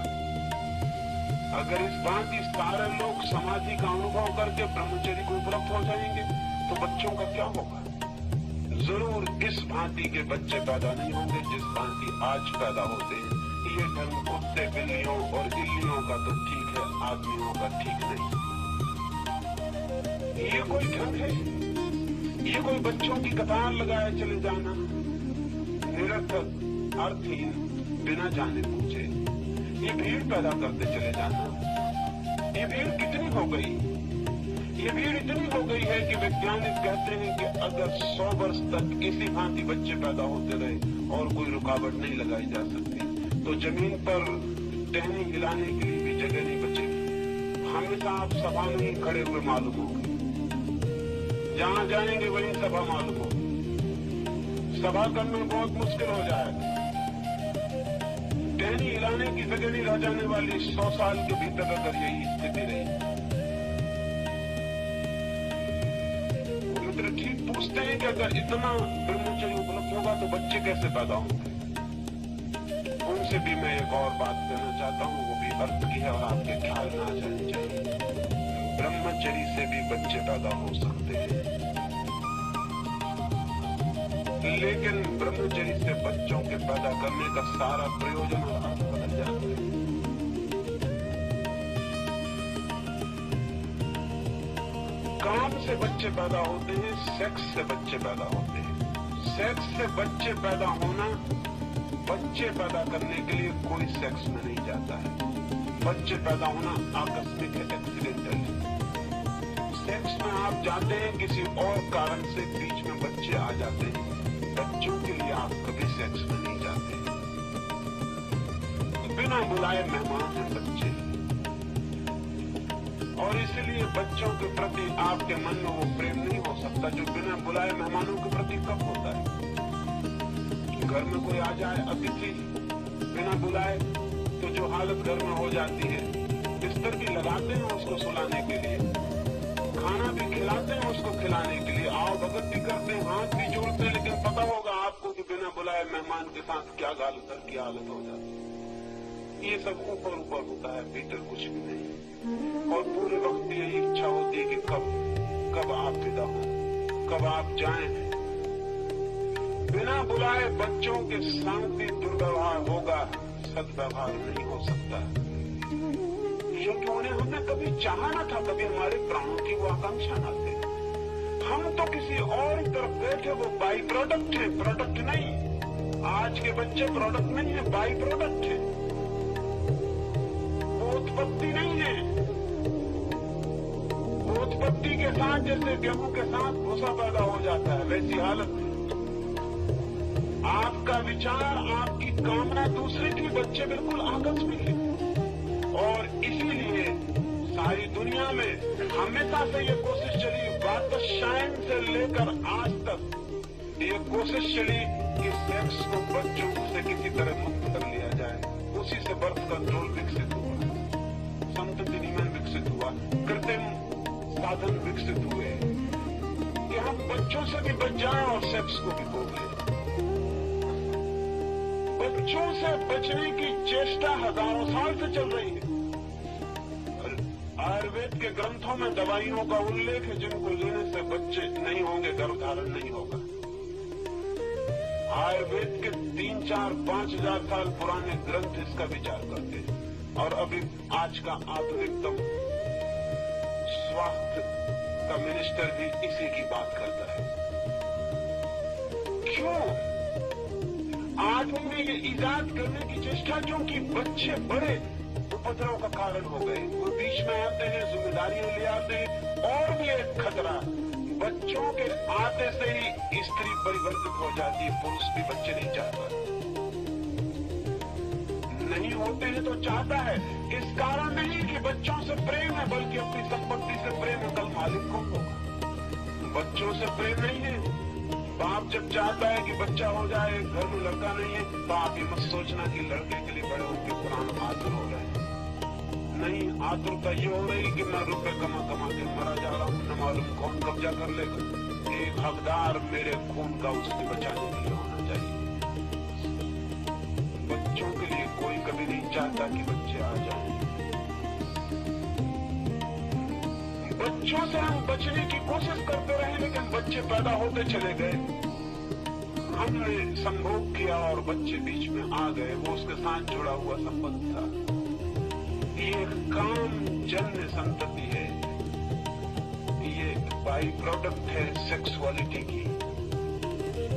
अगर इस भांति सारे लोग समाधि का अनुभव करके ब्रह्मचर्य को उपलब्ध हो जाएंगे तो बच्चों का क्या होगा? जरूर इस भांति के बच्चे पैदा नहीं होंगे जिस भांति आज पैदा होते हैं। ये ढंग कुत्ते, बिल्लियों और इल्लियों का तो ठीक है, आदमियों का ठीक नहीं। ये कोई ढंग है? ये कोई बच्चों की कतार लगाए चले जाना, निरर्थक, अर्थहीन, बिना जाने पूछे ये भीड़ पैदा करते चले जाना। ये भीड़ कितनी हो गई? ये भीड़ इतनी हो गई है कि वैज्ञानिक कहते हैं कि अगर 100 वर्ष तक इसी भांति बच्चे पैदा होते रहे और कोई रुकावट नहीं लगाई जा सकती तो जमीन पर टहनी हिलाने के लिए भी जगह नहीं बचेगी। हमेशा आप सभा में ही खड़े हुए मालूम होंगे, जहां जाएंगे वही सभा मालूम होगी। सभा करना बहुत मुश्किल हो जाएगा। टहनी हिलाने की जगह नहीं रह जाने वाली 100 साल के भीतर अगर यही स्थिति रही। मित्र ठीक पूछते हैं कि अगर इतना ब्रह्मचर्य उपलब्ध होगा तो बच्चे कैसे पैदा होंगे? उनसे भी मैं एक और बात कहना चाहता हूँ, वो भी अर्थ की है और आपके ख्याल में आ जानी चाहिए। ब्रह्मचर्य से भी बच्चे पैदा हो सकते हैं, लेकिन ब्रह्मचर्य से बच्चों के पैदा करने का सारा प्रयोजन और अर्थ बदल जाता है। काम से बच्चे पैदा होते हैं, सेक्स से बच्चे पैदा होते हैं। सेक्स से बच्चे पैदा होना, बच्चे पैदा करने के लिए कोई सेक्स में नहीं जाता है। बच्चे पैदा होना आकस्मिक है, एक्सीडेंटल है। सेक्स में आप जाते हैं किसी और कारण से, बीच में बच्चे आ जाते हैं। बच्चों के लिए आप कभी सेक्स में नहीं जाते। बिना बुलाए मेहमान हैं बच्चे, और इसलिए बच्चों के प्रति आपके मन में वो प्रेम नहीं हो सकता जो बिना बुलाए मेहमानों के प्रति कब होता है। घर में कोई आ जाए अतिथि बिना बुलाए तो जो हालत घर में हो जाती है, बिस्तर भी लगाते हैं उसको सुलाने के लिए, खाना भी खिलाते हैं उसको खिलाने के लिए, आओ भगत भी करते हैं, हाथ भी जोड़ते हैं, लेकिन पता होगा आपको कि बिना बुलाए मेहमान के साथ क्या घर की हालत हो जाती है। ये सब ऊपर ऊपर होता है, भीतर कुछ भी नहीं। और पूरे वक्त यही इच्छा होती है कि कब आप विदा हो, कब आप जाएं। बिना बुलाए बच्चों के साथ भी दुर्व्यवहार होगा, सद्व्यवहार नहीं हो सकता, क्योंकि उन्हें हमने कभी चाहा न था, कभी हमारे प्राणों की वो आकांक्षा न थी। हम तो किसी और तरफ गए थे, वो बाई प्रोडक्ट है, प्रोडक्ट नहीं। आज के बच्चे प्रोडक्ट नहीं है, बाई प्रोडक्ट है, वो उत्पत्ति नहीं है। वो उत्पत्ति के साथ जैसे गेहूं के साथ भूसा पैदा हो जाता है, वैसी हालत। आपका विचार, आपकी कामना दूसरे की, बच्चे बिल्कुल आकस्मिक है। और इसीलिए सारी दुनिया में हमेशा से ये कोशिश चली, वातशायन से लेकर आज तक ये कोशिश चली कि सेक्स को बच्चों से किसी तरह मुक्त कर लिया जाए। उसी से बर्थ कंट्रोल विकसित हुआ, संतति नियमन विकसित हुआ, कृत्रिम साधन विकसित हुए कि हम बच्चों से भी बच जाएं और सेक्स को भी भोग लें। बच्चों से बचने की चेष्टा हजारों साल से चल रही है। आयुर्वेद के ग्रंथों में दवाइयों का उल्लेख है जिनको लेने से बच्चे नहीं होंगे, गर्भधारण नहीं होगा। आयुर्वेद के 3, 4, 5 हजार साल पुराने ग्रंथ इसका विचार करते हैं। और अभी आज का आधुनिकतम स्वास्थ्य का मिनिस्टर भी इसी की बात करता है। क्यों? आदमी ने ये इजाद करने की चेष्टा क्यों की? बच्चे बड़े उपद्रव का कारण हो गए। वो बीच में आते हैं, जिम्मेदारियां ले आते हैं। और भी एक खतरा, बच्चों के आते से ही स्त्री परिवर्तित हो जाती है। पुरुष भी बच्चे नहीं चाहता, नहीं होते हैं तो चाहता है। इस कारण नहीं कि बच्चों से प्रेम है, बल्कि अपनी संपत्ति से प्रेम है। कल मालिक कौन होगा? बच्चों से प्रेम नहीं है। बाप जब चाहता है कि बच्चा हो जाए, घर में लड़का नहीं है, तो आप ये मत सोचना कि लड़के के लिए बड़े होकर पुरान आतुर हो रहे हैं। नहीं, आतुरता ये हो रही कि मैं रुपए कमा कमा के मरा जा रहा हूं, न मालूम कौन कब्जा कर लेगा। एक हकदार मेरे खून का उसके बचाने के लिए होना चाहिए। बच्चों के लिए कोई कभी नहीं चाहता कि बच्चे आ जाएं। बच्चों से हम बचने की कोशिश करते रहे, लेकिन बच्चे पैदा होते चले गए। हमने संभोग किया और बच्चे बीच में आ गए। वो उसके साथ जुड़ा हुआ संबंध था। ये काम जन्य संतति है, ये बाई प्रोडक्ट है सेक्सुअलिटी की।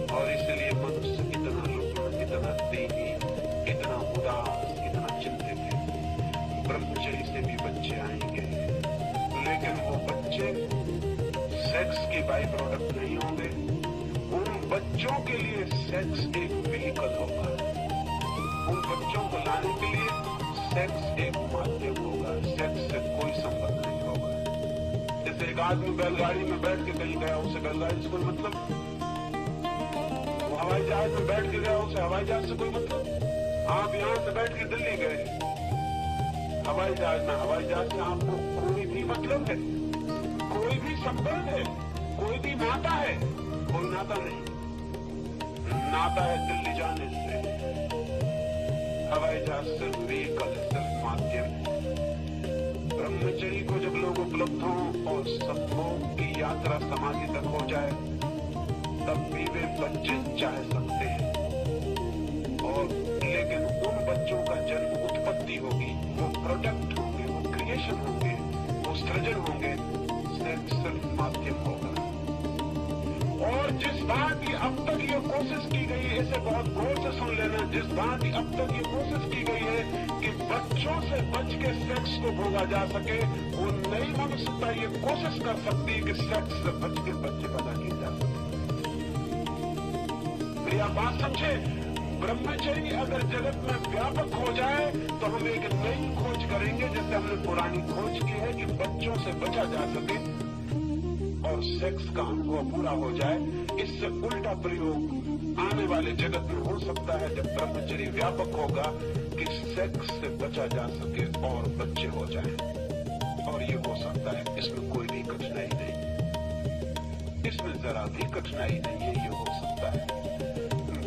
और इसलिए मनुष्य इतना रुग्ण, इतना देही, इतना उदास, इतना चिंतित है। ब्रह्मचर्य से भी बच्चे आएंगे, लेकिन वो बच्चे सेक्स के बाई प्रोडक्ट नहीं होंगे। उन बच्चों के लिए सेक्स एक व्हीकल होगा। उन बच्चों को लाने के लिए सेक्स एक माध्यम होगा। सेक्स से कोई संबंध नहीं होगा। जैसे एक आदमी बैलगाड़ी में बैठ के कहीं गया, उसे बैलगाड़ी से कोई मतलब। वो हवाई जहाज में बैठ के गया, उसे हवाई जहाज से कोई मतलब। आप यहां से बैठ के दिल्ली गए हवाई जहाज में, हवाई जहाज से आपको कोई भी मतलब है, कोई भी संबंध है, कोई भी नाता है? कोई नाता नहीं। नाता है दिल्ली जाने से। हवाई जहाज सिर्फ व्हीकल, सिर्फ माध्यम। ब्रह्मचर्य को जब लोग उपलब्ध हों और संभोग की यात्रा समाधि तक हो जाए, तब भी वे बच्चे चाह सकते हैं। और लेकिन उन बच्चों का जन्म उत्पत्ति होगी, वो प्रोडक्ट होंगे, वो क्रिएशन होंगे, वो सृजन होंगे। सेक्स सिर्फ माध्यम होगा। और जिस बात की अब तक ये कोशिश की गई है, इसे बहुत गौर से सुन लेना, जिस बात की अब तक ये कोशिश की गई है कि बच्चों से बच के सेक्स को भोगा जा सके, वो नई मनुष्यता ये कोशिश कर सकती है कि सेक्स से बच के बच्चे पैदा किए जा सके। मेरी आप बात समझे? ब्रह्मचर्य अगर जगत में व्यापक हो जाए तो हम एक नई खोज करेंगे, जैसे हमने पुरानी खोज की है कि बच्चों से बचा जा सके और सेक्स का अनुभव पूरा हो जाए। इससे उल्टा प्रयोग आने वाले जगत में हो सकता है, जब ब्रह्मचर्य व्यापक होगा, कि सेक्स से बचा जा सके और बच्चे हो जाए। और ये हो सकता है, इसमें कोई भी कठिनाई नहीं, इसमें जरा भी कठिनाई नहीं है, ये हो सकता है।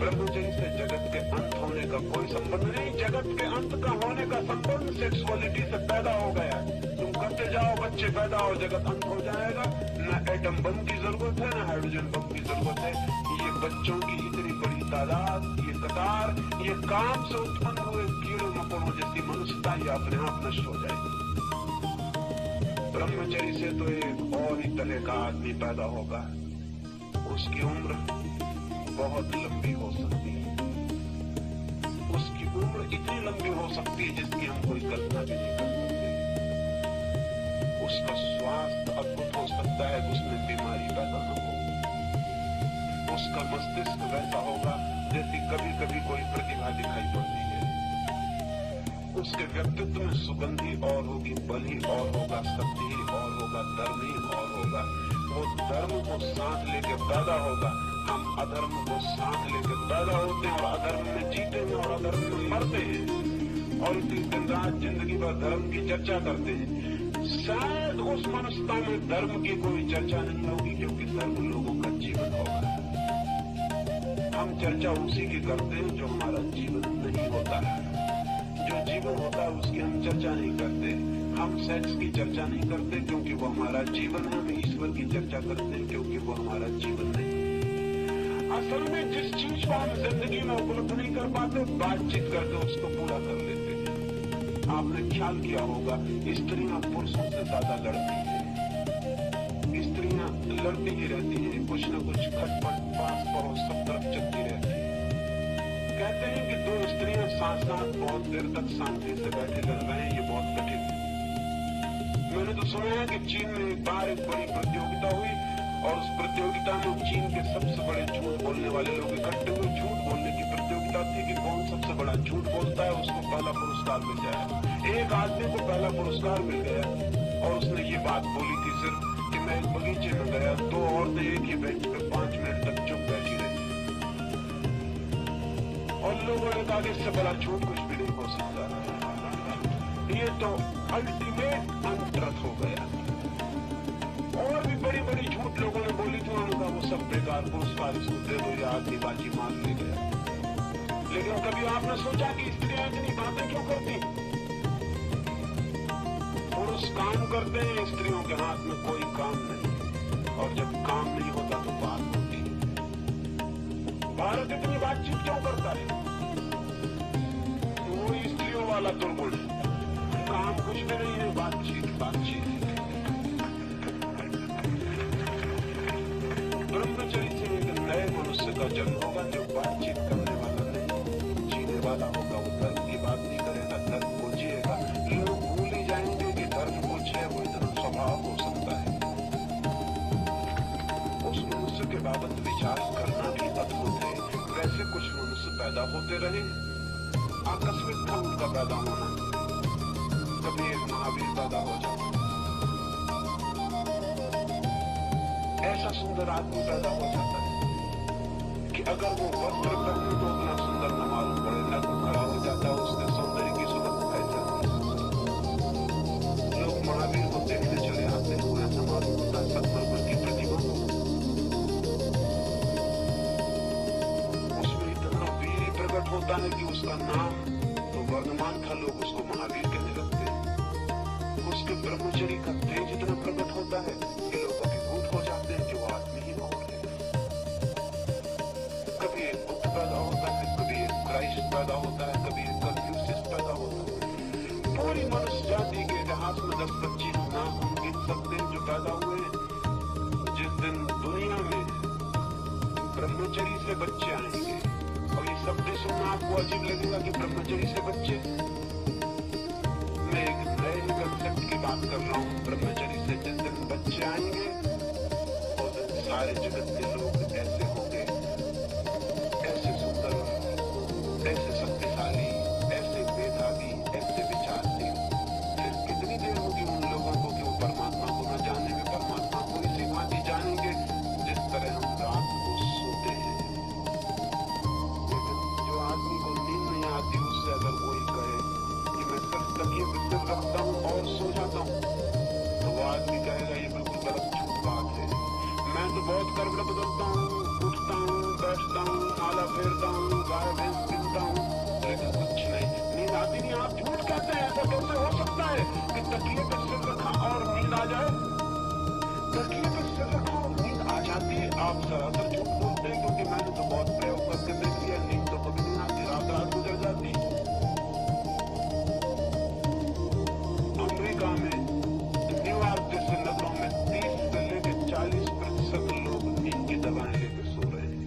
ब्रह्मचर्य से जगत के अंत होने का कोई संबंध नहीं। जगत के अंत का होने का संबंध सेक्सुअलिटी से पैदा हो गया। तुम करते जाओ, बच्चे पैदा हो, जगत अंत हो जाएगा। न एटम बम की जरूरत है, न हाइड्रोजन बम की जरूरत है। ये बच्चों की इतनी बड़ी तादाद, ये कतार, ये काम से उत्पन्न हुए कीड़े मकोड़ों जैसी मनुष्यता, ये अपने आप नष्ट हो जाएगी। ब्रह्मचर्य से तो एक और ही तरह का आदमी पैदा होगा। उसकी उम्र बहुत लंबी हो सकती है। उसकी उम्र इतनी लंबी हो सकती है जिसकी हम कोई कल्पना भी नहीं कर सकते। उसका स्वास्थ्य अद्भुत हो सकता है, उसमें बीमारी पैदा न हो। उसका मस्तिष्क वैसा होगा जैसी कभी कभी कोई प्रतिभा दिखाई पड़ती है। उसके व्यक्तित्व में सुगंधी और होगी, बली और होगा, शक्ति और होगा, धर्म ही और होगा। वो धर्म को साथ लेके पैदा होगा। हम अधर्म को साथ लेके पैदा होते हैं और अधर्म में जीते हैं और अधर्म में मरते हैं और इतनी दिन रात जिंदगी भर धर्म की चर्चा करते हैं। शायद उस मनुष्यता में धर्म की कोई चर्चा नहीं होगी, क्योंकि धर्म लोगों का जीवन होगा। हम चर्चा उसी की करते हैं जो हमारा जीवन नहीं होता है। जो जीवन होता है उसकी हम चर्चा नहीं करते। हम सेक्स की चर्चा नहीं करते क्योंकि वो हमारा जीवन है। हम ईश्वर की चर्चा करते हैं क्योंकि वो हमारा जीवन नहीं। असल में जिस चीज को हम जिंदगी में उपलब्ध नहीं कर पाते, बातचीत करके उसको पूरा कर लेते हैं। आपने ख्याल किया होगा, स्त्रियां पुरुषों से ज्यादा लड़ती हैं। स्त्रियां लड़ती ही रहती हैं, कुछ न कुछ खटपट पास पड़ोस सब तरफ चलती रहती है। कहते हैं कि दो स्त्रियां साथ साथ बहुत देर तक शांति से बैठे लड़ रहे हैं, ये बहुत कठिन है। मैंने तो सुना है कि चीन में एक बार एक बड़ी प्रतियोगिता हुई और उस प्रतियोगिता में चीन के सबसे बड़े झूठ बोलने वाले लोग इकट्ठे हुए। झूठ बोलने की प्रतियोगिता थी कि कौन सबसे बड़ा झूठ बोलता है, उसको पहला पुरस्कार मिल जाए। एक आदमी को पहला पुरस्कार मिल गया और उसने ये बात बोली थी सिर्फ कि मैं एक बगीचे में गया, दो औरतें एक ही बेंच पे 5 मिनट तक चुप बैठी रही और लोगों ने कहा कि इससे बड़ा झूठ कुछ भी नहीं हो सकता। ये तो अल्टीमेट अनट्रथ हो गया। और भी बड़ी बड़ी झूठ लोगों ने बोली थी, उन्होंने कहा वो सब बेकार, पुरस्कार इसको दे दो या आदमी बाजी मान ले गया। लेकिन कभी आपने सोचा कि स्त्रियां इतनी बातें क्यों करती? पुरुष काम करते हैं, स्त्रियों के हाथ में कोई काम नहीं, और जब काम नहीं होता तो बात होती। भारत इतनी बातचीत क्यों करता है? वो स्त्रियों वाला दुर्गुण, काम कुछ भी नहीं है, बातचीत बातचीत। ब्रह्मचर्य से एक नए मनुष्य का जन्म होगा जो बातचीत करने वाला नहीं, जीने वाला होगा। वो धर्म की बात नहीं करेगा, धर्म को जिएगा। लोग भूल ही जाएंगे कि धर्म कुछ है, वो इतना स्वभाव हो सकता है। उस मनुष्य के बाबत विचार करना भी अद्भुत है। वैसे कुछ मनुष्य पैदा होते रहे, आकस्मिक था उनका पैदा होना। कभी एक महावीर पैदा हो जाता, ऐसा सुंदर आदमी पैदा हो जाता है कि अगर वो वस्त्र पहने तो उतना सुंदर न मालूम पड़े, नग्न खड़ा हो जाता है, उसके सौंदर्य की सुगंध फैल जाती है। लोग महावीर को देखने चले आते हैं, ऐसा मालूम होता है संगमरमर की प्रतिमा हो, उसमें इतना वीर प्रकट होता है कि उसका नाम तो वर्धमान था, लोग उसको महावीर कहने लगते हैं। उसके ब्रह्मचर्य का तेज इतना प्रकट होता है कि लोग अभिभूत हो जाते हैं, जो आदमी ही और है। कभी एक बुद्ध पैदा होता है, कभी एक क्राइस्ट पैदा होता है, कभी एक कन्फ्यूशियस पैदा होता है। पूरी मनुष्य जाति के इतिहास में 10-25 नाम हम गिन सकते हैं जो पैदा हुए हैं। जिस दिन दुनिया में ब्रह्मचर्य से बच्चे आएंगे, और ये शब्द सुनना आपको अजीब लगेगा कि ब्रह्मचर्य से बच्चे, मैं एक नए कंसेप्ट की बात कर रहा हूँ। ब्रह्मचर्य से जिस दिन बच्चे आएंगे उस दिन सारे जगत के लोग ऐसे होंगे, ऐसे सुंदर, ऐसे शक्तिशाली, ऐसे मेधावी, ऐसे विचारशील। फिर कितनी देर होगी उन लोगों को कि वो परमात्मा को न जाने में, परमात्मा को इसी भांति जानेंगे जिस तरह हम रात को सोते हैं। लेकिन जो आदमी को नींद नहीं आती, उससे अगर कोई कहे कि मैं सिर्फ तकिए पे सिर रखता हूँ और सो जाता हूँ, तो वो आदमी कहेगा ये बिल्कुल गलत झूठ बात है। मैं तो बहुत करवट बदलता हूँ, उठता हूँ, बैठता हूँ, माला फेरता हूँ, गाय भैंस गिनता हूँ, लेकिन कुछ नहीं, नींद आती नहीं। आप झूठ कहते हैं। ऐसा कैसे हो सकता है कि तकिए पे सिर रखा और नींद आ जाए? तकिए पे सिर रखा और नींद आ जाती है। आप सरासर झूठ बोलते हैं, क्योंकि मैंने तो बहुत प्रयोग करके देख लिया, नींद तो कभी नहीं आती, रात रात गुजर जाती। अमेरिका में न्यूयॉर्क जैसे नगरों में 30 से लेकर 40% लोग नींद की दवाएं लेकर सो रहे हैं।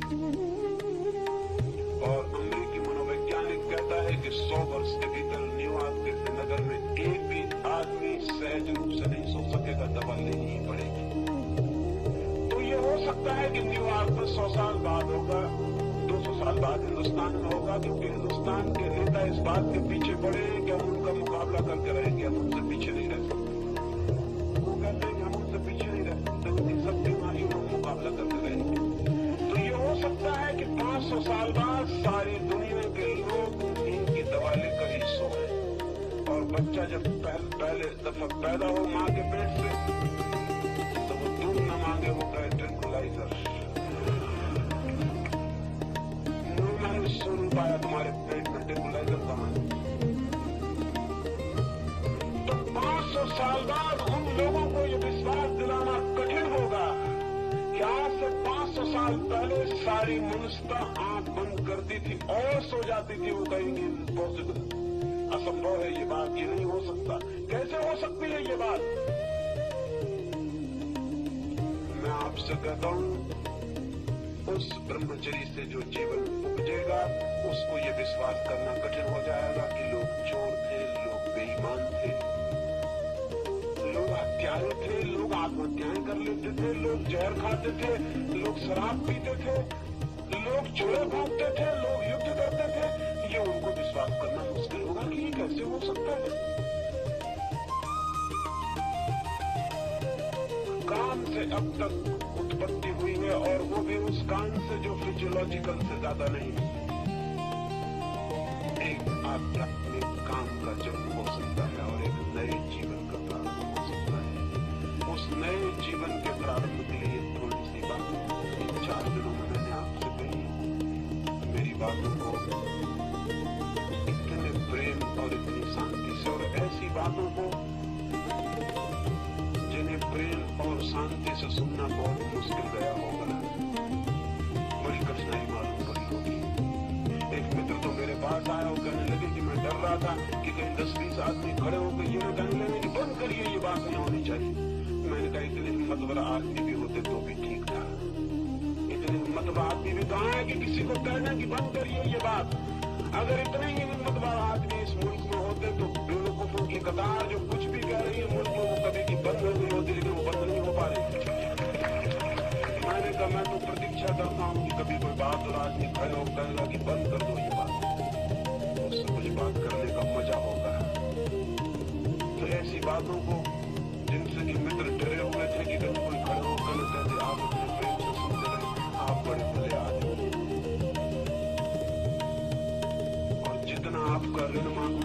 और अमेरिकी मनोवैज्ञानिक कहता है कि 100 वर्ष के भीतर न्यूयॉर्क जैसे नगर में एक भी आदमी सहज रूप से नहीं सो सकेगा, दवा लेनी ही पड़ेगी। तो ये हो सकता है कि न्यूयॉर्क में 100 साल बाद होगा, 200 साल बाद हिंदुस्तान में होगा, क्योंकि हिंदुस्तान के नेता इस बात के पीछे पड़े हैं कि हम उनका मुकाबला करके रहेंगे, हम उनसे पीछे नहीं रह सकते। वो कहते हैं कि हम उनसे पीछे नहीं रह सकते, उनकी सब बीमारियों में मुकाबला करते रहेंगे। तो ये हो सकता है कि 500 साल बाद सारी दुनिया के लोग नींद की दवा लेकर ही सोए, और बच्चा जब पहले दफा पैदा हो माँ के पेट से, तो वो दूध न मांगे, वो कहे ट्रैंक्विलाइजर। मैंने सुन पाया तुम्हारे पेट में ट्रैंक्विलाइजर कहाँ है? तो 500 साल बाद उन लोगों को ये विश्वास दिलाना कठिन होगा कि आज से 500 साल पहले सारी मनुष्यता आंख बंद करती थी और सो जाती थी। वो कहेंगे इम्पॉसिबल, असंभव है ये बात, ये नहीं हो सकता। कैसे हो सकती है ये बात? मैं आपसे कहता हूं, उस ब्रह्मचर्य से जो जीवन समझेगा उसको ये विश्वास करना कठिन हो जाएगा कि लोग चोर थे, लोग बेईमान थे, लोग हत्यारे थे, लोग आत्महत्याएं कर लेते थे, लोग जहर खाते थे, लोग शराब पीते थे, लोग चोरे भोगते थे, लोग युद्ध करते थे। ये उनको विश्वास करना मुश्किल होगा कि ये कैसे हो सकता है। कान से अब तक उत्पत्ति हुई है और वो भी उस कान से जो फिजियोलॉजिकल से ज्यादा नहीं। एक आध्यात्मिक काम का जन्म हो सकता है और एक नए जीवन का प्रारंभ हो सकता है। उस नए जीवन के प्रारंभ के लिए थोड़ी सी बात इन 4 दिनों में मैंने आपसे कही। मेरी बातों को इतने प्रेम और इतनी शांति से, और ऐसी बातों को जिन्हें प्रेम और शांति से सुनना बहुत मुश्किल गया होगा, बड़ी कठिनाई मालूम पड़ी होगी। एक मित्र तो मेरे पास आया और कहने लगे कि मैं डर रहा था कि कहीं 10-20 आदमी खड़े होकर ये कहने लगे कि बंद करिए, ये बात नहीं होनी चाहिए। मैंने कहा इतने हिम्मतवर आदमी भी होते तो भी ठीक था। इतने हिम्मतवर आदमी भी कहाँ है कि किसी को कहना कि बंद करिए ये बात। अगर इतने ही हिम्मतवर आदमी इस मुल्क में होते तो बेवकूफों की कतार जो कुछ भी कह रही है मुल्क में वो कभी की बंद हो गई होती, लेकिन वो बंद नहीं हो पा रही। मैंने कहा मैं तो प्रतीक्षा करता हूँ कि कभी कोई बहादुर आदमी खड़े हो कहेगा कि बंद कर दो ये बात, उससे कुछ बात करने का मजा होगा। तो ऐसी बातों को जिनसे कि मित्र डरे हुए थे कि कभी कोई खड़े होकर कहते आप अपने प्रेम से सुनते रहे, आप बड़े भले आदमी, और जितना आपका ऋण मांगू